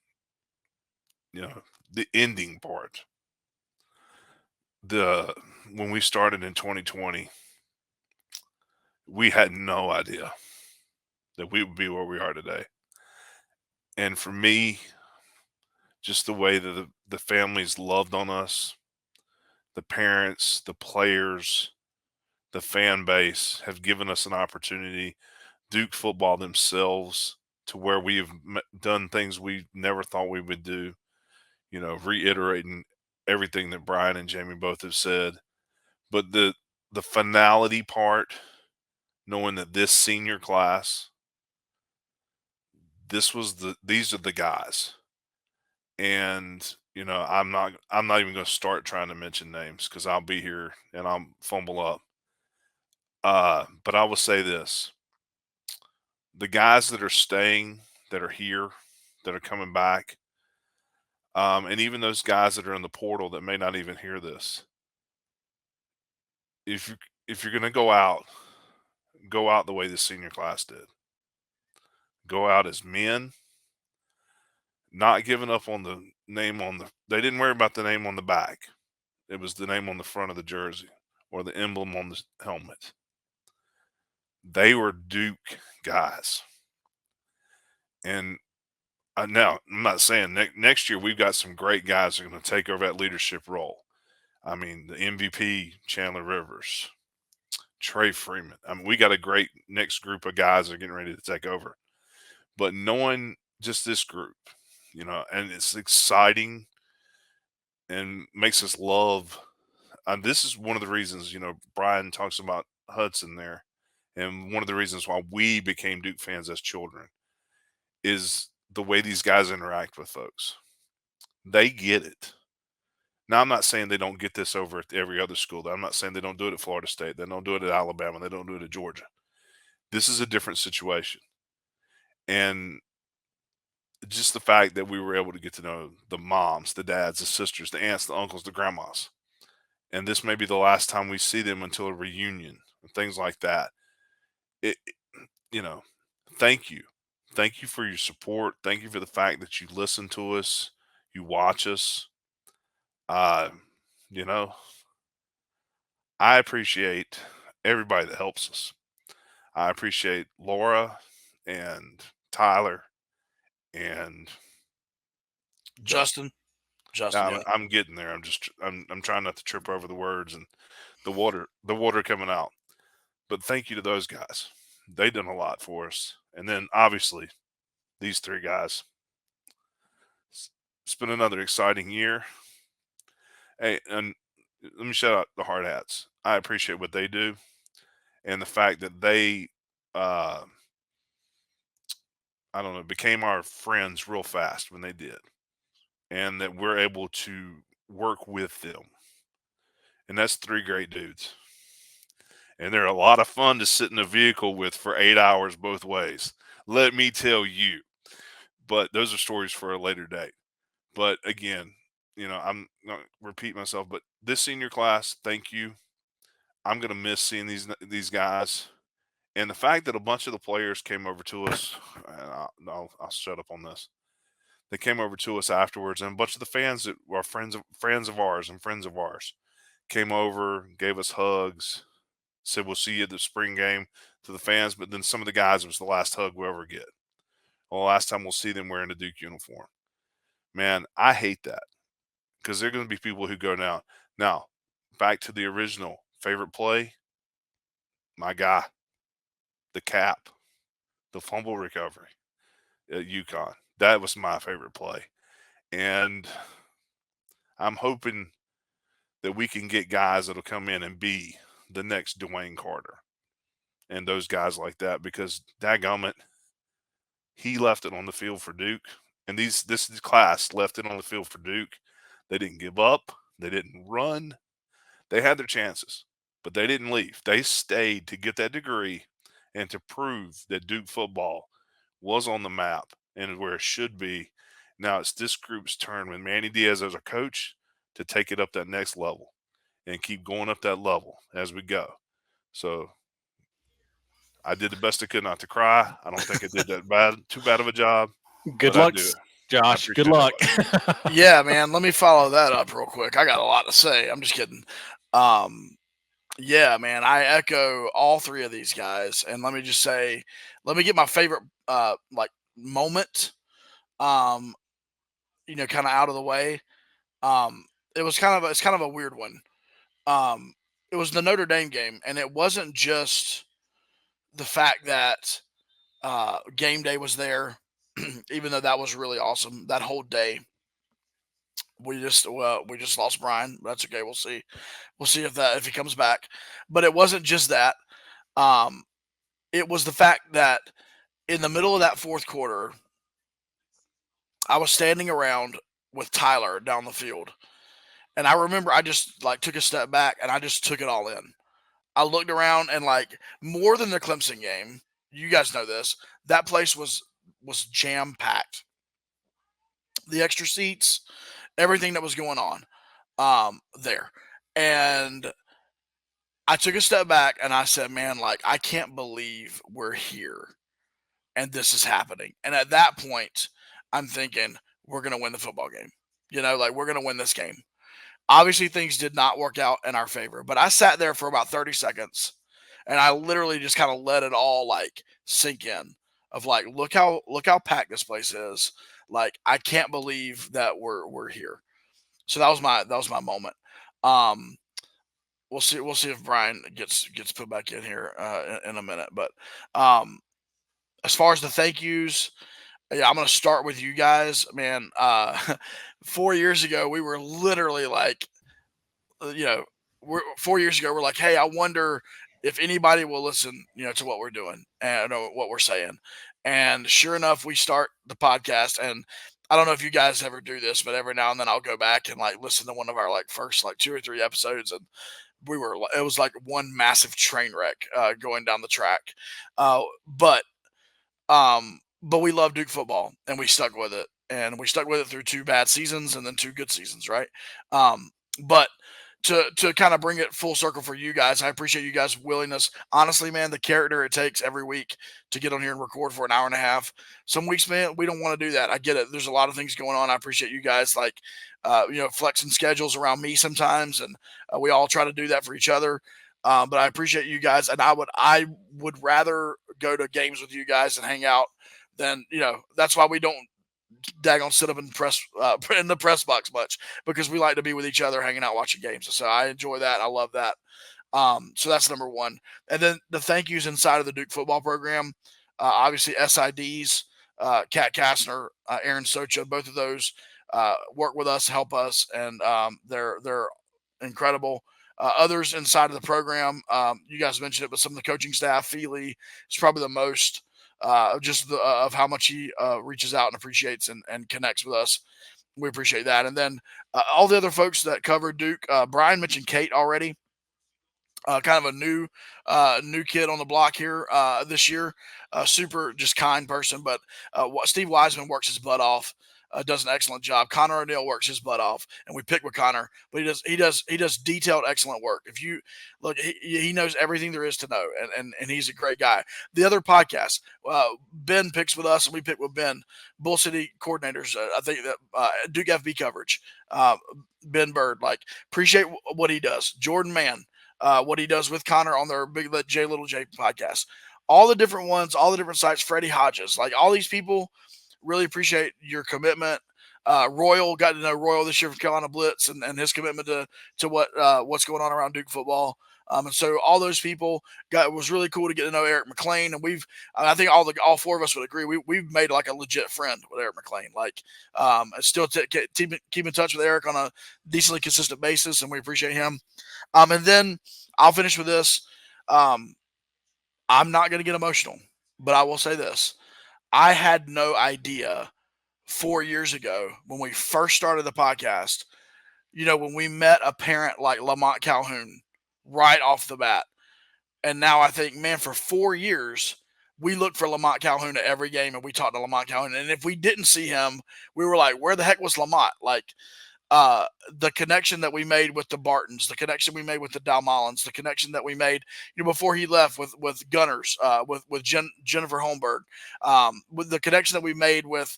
the ending part. When we started in 2020, we had no idea that we would be where we are today. And for me, just the way that the families loved on us, the parents, the players, the fan base have given us an opportunity, Duke football themselves, to where we have done things we never thought we would do, reiterating everything that Brian and Jamie both have said. But the finality part, knowing that this senior class, these are the guys. And, I'm not even going to start trying to mention names because I'll be here and I'll fumble up. But I will say this. The guys that are staying, that are here, that are coming back, and even those guys that are in the portal that may not even hear this, if you're going to go out the way the senior class did. Go out as men, not giving up on the name they didn't worry about the name on the back. It was the name on the front of the jersey or the emblem on the helmet. They were Duke guys. And now, I'm not saying next year we've got some great guys that are going to take over that leadership role. I mean, the MVP, Chandler Rivers, Trey Freeman. I mean, we got a great next group of guys that are getting ready to take over. But knowing just this group, and it's exciting and makes us love. This is one of the reasons, Brian talks about Hudson there. And one of the reasons why we became Duke fans as children is the way these guys interact with folks. They get it. Now, I'm not saying they don't get this over at every other school. I'm not saying they don't do it at Florida State. They don't do it at Alabama. They don't do it at Georgia. This is a different situation. And just the fact that we were able to get to know the moms, the dads, the sisters, the aunts, the uncles, the grandmas. And this may be the last time we see them until a reunion and things like that. You know, thank you. Thank you for your support. Thank you for the fact that you listen to us, you watch us. Uh, you know, I appreciate everybody that helps us. I appreciate Laura and Tyler and Justin. Yeah. I'm getting there. I'm trying not to trip over the words and the water coming out. But thank you to those guys. They done a lot for us. And then obviously these three guys. It's been another exciting year. Hey, and let me shout out the Hard Hats. I appreciate what they do and the fact that they I don't know, became our friends real fast when they did. And that we're able to work with them. And that's three great dudes. And they're a lot of fun to sit in a vehicle with for 8 hours both ways. Let me tell you. But those are stories for a later date. But again, I'm not repeat myself, but this senior class, thank you. I'm gonna miss seeing these guys. And the fact that a bunch of the players came over to us, and I'll shut up on this. They came over to us afterwards, and a bunch of the fans that were friends of ours came over, gave us hugs, said we'll see you at the spring game to the fans. But then some of the guys, it was the last hug we'll ever get. Well, the last time we'll see them wearing a Duke uniform. Man, I hate that because there are going to be people who go now. Now, back to the original favorite play. My guy, the cap, the fumble recovery at UConn. That was my favorite play. And I'm hoping that we can get guys that'll come in and be the next Dwayne Carter and those guys like that, because dadgummit, he left it on the field for Duke. And this class left it on the field for Duke. They didn't give up. They didn't run. They had their chances, but they didn't leave. They stayed to get that degree and to prove that Duke football was on the map and where it should be. Now it's this group's turn with Manny Diaz as our coach to take it up that next level and keep going up that level as we go. So I did the best I could not to cry. I don't think I did too bad of a job. Good but I luck, do. Josh. Good appreciate luck. Yeah, man. Let me follow that up real quick. I got a lot to say. I'm just kidding. Yeah, man. I echo all three of these guys, and let me just say, let me get my favorite like moment. Kind of out of the way. It's kind of a weird one. It was the Notre Dame game, and it wasn't just the fact that game day was there, even though that was really awesome that whole day. We just lost Brian. That's okay. We'll see if he comes back. But it wasn't just that. It was the fact that in the middle of that fourth quarter, I was standing around with Tyler down the field. And I remember I just took a step back and I just took it all in. I looked around and more than the Clemson game, you guys know this, that place was jam packed. The extra seats, everything that was going on there. And I took a step back and I said, man, I can't believe we're here and this is happening. And at that point, I'm thinking we're going to win the football game. We're going to win this game. Obviously, things did not work out in our favor, but I sat there for about 30 seconds and I literally just kind of let it all sink in of look how packed this place is. I can't believe that we're here. So that was my moment. We'll see if Brian gets put back in here in a minute. But as far as the thank yous, yeah, I'm gonna start with you guys, man. 4 years ago, we were literally 4 years ago, we're like, hey, I wonder if anybody will listen, to what we're doing and what we're saying. And sure enough, we start the podcast, and I don't know if you guys ever do this, but every now and then I'll go back and listen to one of our first 2 or 3 episodes, and it was one massive train wreck going down the track. But we love Duke football and we stuck with it, and we stuck with it through 2 bad seasons and then 2 good seasons. Right. But to kind of bring it full circle for you guys, I appreciate you guys' willingness. Honestly, man, the character it takes every week to get on here and record for an hour and a half. Some weeks, man, we don't want to do that. I get it. There's a lot of things going on. I appreciate you guys, like, flexing schedules around me sometimes, and we all try to do that for each other. But I appreciate you guys, and I would rather go to games with you guys and hang out than, that's why we don't daggone sit up in the press box much, because we like to be with each other, hanging out, watching games. So I enjoy that. I love that. So that's number one. And then the thank yous inside of the Duke football program. Obviously SIDs, Kat Kastner, Aaron Socha, both of those work with us, help us, and they're incredible. Others inside of the program, you guys mentioned it, but some of the coaching staff, Feely is probably the most, of how much he reaches out and appreciates and connects with us. We appreciate that. And then all the other folks that cover Duke, Brian mentioned Kate already, kind of a new kid on the block here this year, super just kind person. But Steve Wiseman works his butt off. Does an excellent job. Connor O'Neill works his butt off, and we pick with Connor, but he does detailed, excellent work. If you look, he knows everything there is to know, and he's a great guy. The other podcast, Ben picks with us, and we pick with Ben. Bull City coordinators, I think that Duke FB coverage, Ben Bird, appreciate what he does. Jordan Mann, what he does with Connor on their Big J Little J podcast. All the different ones, all the different sites. Freddie Hodges, all these people. Really appreciate your commitment. Royal, got to know Royal this year from Carolina Blitz and his commitment to what's going on around Duke football. And so all those people, it was really cool to get to know Eric McLean. And I think all four of us would agree, we've made a legit friend with Eric McLean. Still keep in touch with Eric on a decently consistent basis, and we appreciate him. And then I'll finish with this. I'm not going to get emotional, but I will say this. I had no idea 4 years ago when we first started the podcast, when we met a parent like Lamont Calhoun right off the bat. And now I think, man, for 4 years, we looked for Lamont Calhoun at every game, and we talked to Lamont Calhoun. And if we didn't see him, we were like, where the heck was Lamont? The connection that we made with the Bartons, the connection we made with the Dalmallans, the connection that we made, before he left with Gunners, with Jennifer Holmberg, with the connection that we made with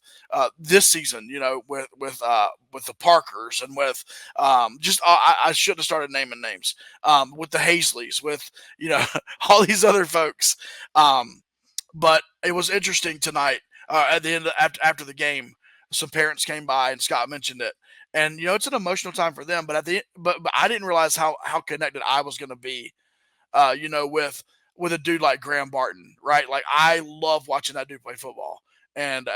this season, with the Parkers and with I shouldn't have started naming names, with the Hazleys, with all these other folks, but it was interesting tonight. At the end after the game, some parents came by and Scott mentioned it. And it's an emotional time for them, but but I didn't realize how connected I was going to be, with a dude like Graham Barton, right? I love watching that dude play football, and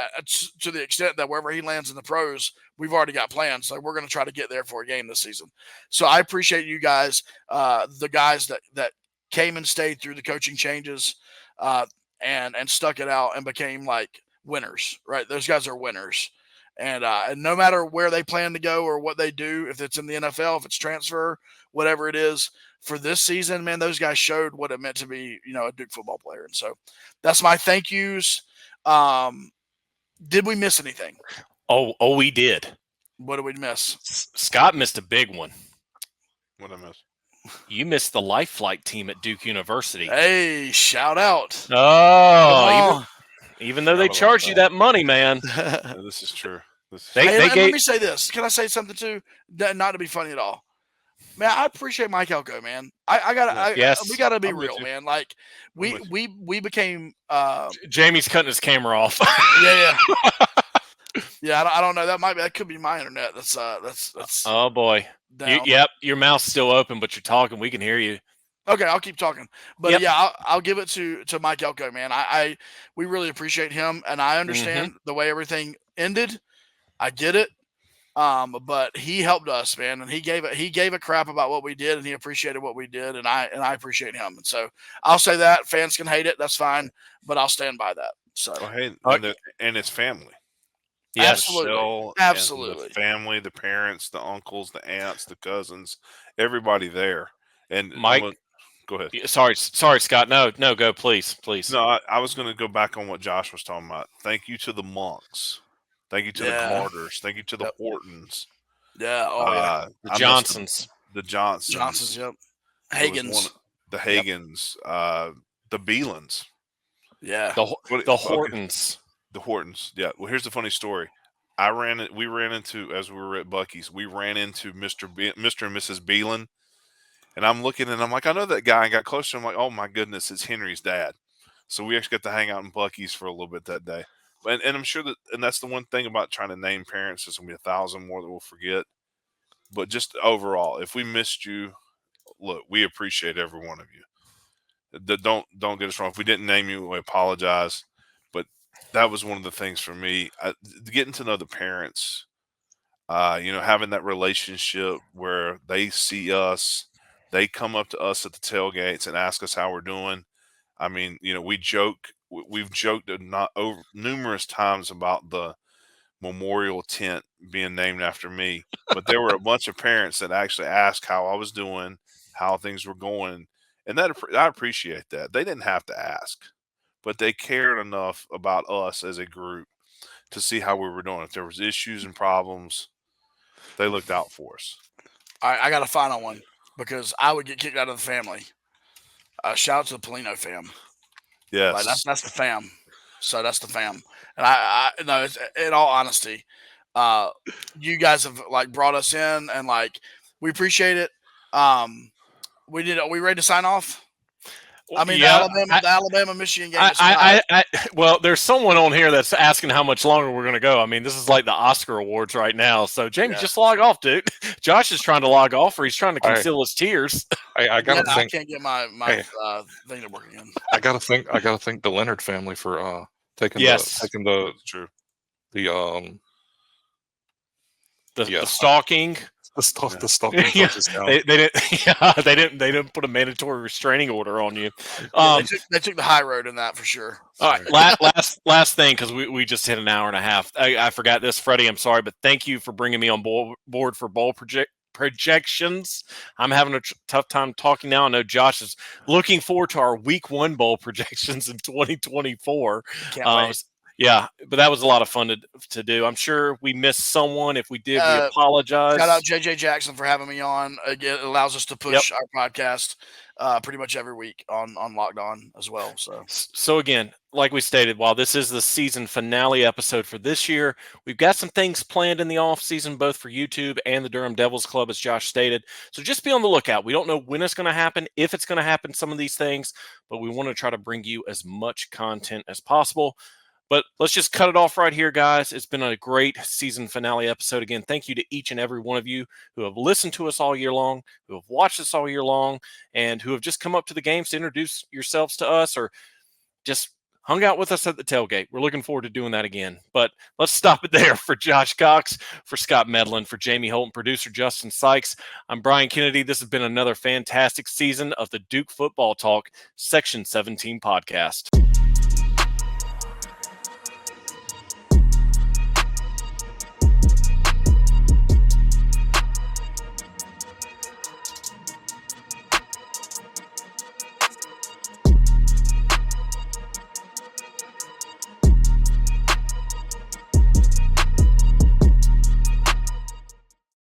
to the extent that wherever he lands in the pros, we've already got plans. So we're going to try to get there for a game this season. So I appreciate you guys, the guys that came and stayed through the coaching changes, and stuck it out and became winners, right? Those guys are winners. And no matter where they plan to go or what they do, if it's in the NFL, if it's transfer, whatever it is, for this season, man, those guys showed what it meant to be, a Duke football player. And so that's my thank yous. Did we miss anything? Oh, we did. What did we miss? Scott missed a big one. What I miss? You missed the Life Flight team at Duke University. Hey, shout out. Oh, even though they charge you that money, man. Yeah, this is true. Let me say this. Can I say something too? Not to be funny at all. Man, I appreciate Mike Elko, man. We gotta be real, man. We became Jamie's cutting his camera off. Yeah. Yeah, I don't know. That could be my internet. That's oh boy. Yep, your mouth's still open, but you're talking. We can hear you. Okay, I'll keep talking. But yeah, I'll give it to Mike Elko, man. We really appreciate him, and I understand the way everything ended. I get it. But he helped us, man, and he gave a crap about what we did, and he appreciated what we did, and I appreciate him. And so I'll say that. Fans can hate it, that's fine, but I'll stand by that. So and his family. Yes, absolutely. The family, the parents, the uncles, the aunts, the cousins, everybody there. And Mike, go ahead. Sorry, Scott. No, go, please. No, I was going to go back on what Josh was talking about. Thank you to the Monks. Thank you to the Carters. Thank you to the Hortons. Yeah. Oh, yeah. The Johnsons. the Johnsons. Johnsons, yep. There was Hagens. the Hagens, the Beelans. Yeah. The Hortons. The Hortons. Yeah. Well, here's the funny story. We ran into, as we were at Buc-ee's, we ran into Mr. and Mrs. Beelan. And I'm looking and I'm like, I know that guy. And got closer. I'm like, oh my goodness, it's Henry's dad. So we actually got to hang out in Buc-ee's for a little bit that day. And I'm sure and that's the one thing about trying to name parents. There's going to be 1,000 more that we'll forget. But just overall, if we missed you, look, we appreciate every one of you. Don't get us wrong. If we didn't name you, we apologize. But that was one of the things for me, getting to know the parents, having that relationship where they see us, they come up to us at the tailgates and ask us how we're doing. I mean, we've joked numerous times about the memorial tent being named after me, but there were a bunch of parents that actually asked how I was doing, how things were going. And I appreciate that. They didn't have to ask, but they cared enough about us as a group to see how we were doing. If there was issues and problems, they looked out for us. All right, I got a final one because I would get kicked out of the family. Shout out to the Polino fam. Yes. Like, that's the fam. So that's the fam. And I no, it's, in all honesty, you guys have brought us in and we appreciate it. Are we ready to sign off? I mean, Yeah, the Alabama Michigan game. Well, there's someone on here that's asking how much longer we're going to go. I mean, this is like the Oscar awards right now. So, Jamie, just log off, dude. Josh is trying to log off, or he's trying to conceal his tears. I gotta think. I can't get my thing to work again. I gotta thank the Leonard family for taking the stalking. The stalking. They didn't put a mandatory restraining order on you. They took the high road in that for sure. All right, last thing, because we just hit an hour and a half. I forgot this, Freddie. I'm sorry, but thank you for bringing me on board for bowl projections. I'm having a tough time talking now. I know Josh is looking forward to our Week 1 bowl projections in 2024. Can't wait. Yeah, but that was a lot of fun to do. I'm sure we missed someone. If we did, we apologize. Shout out JJ Jackson for having me on. Again, it allows us to push our podcast pretty much every week on Locked On as well. So again, like we stated, while this is the season finale episode for this year, we've got some things planned in the off season, both for YouTube and the Durham Devils Club, as Josh stated. So just be on the lookout. We don't know when it's going to happen, if it's going to happen, some of these things, but we want to try to bring you as much content as possible. But let's just cut it off right here, guys. It's been a great season finale episode. Again, thank you to each and every one of you who have listened to us all year long, who have watched us all year long, and who have just come up to the games to introduce yourselves to us or just hung out with us at the tailgate. We're looking forward to doing that again. But let's stop it there. For Josh Cox, for Scott Medlin, for Jamie Holt, and producer Justin Sykes, I'm Brian Kennedy. This has been another fantastic season of the Duke Football Talk Section 17 podcast.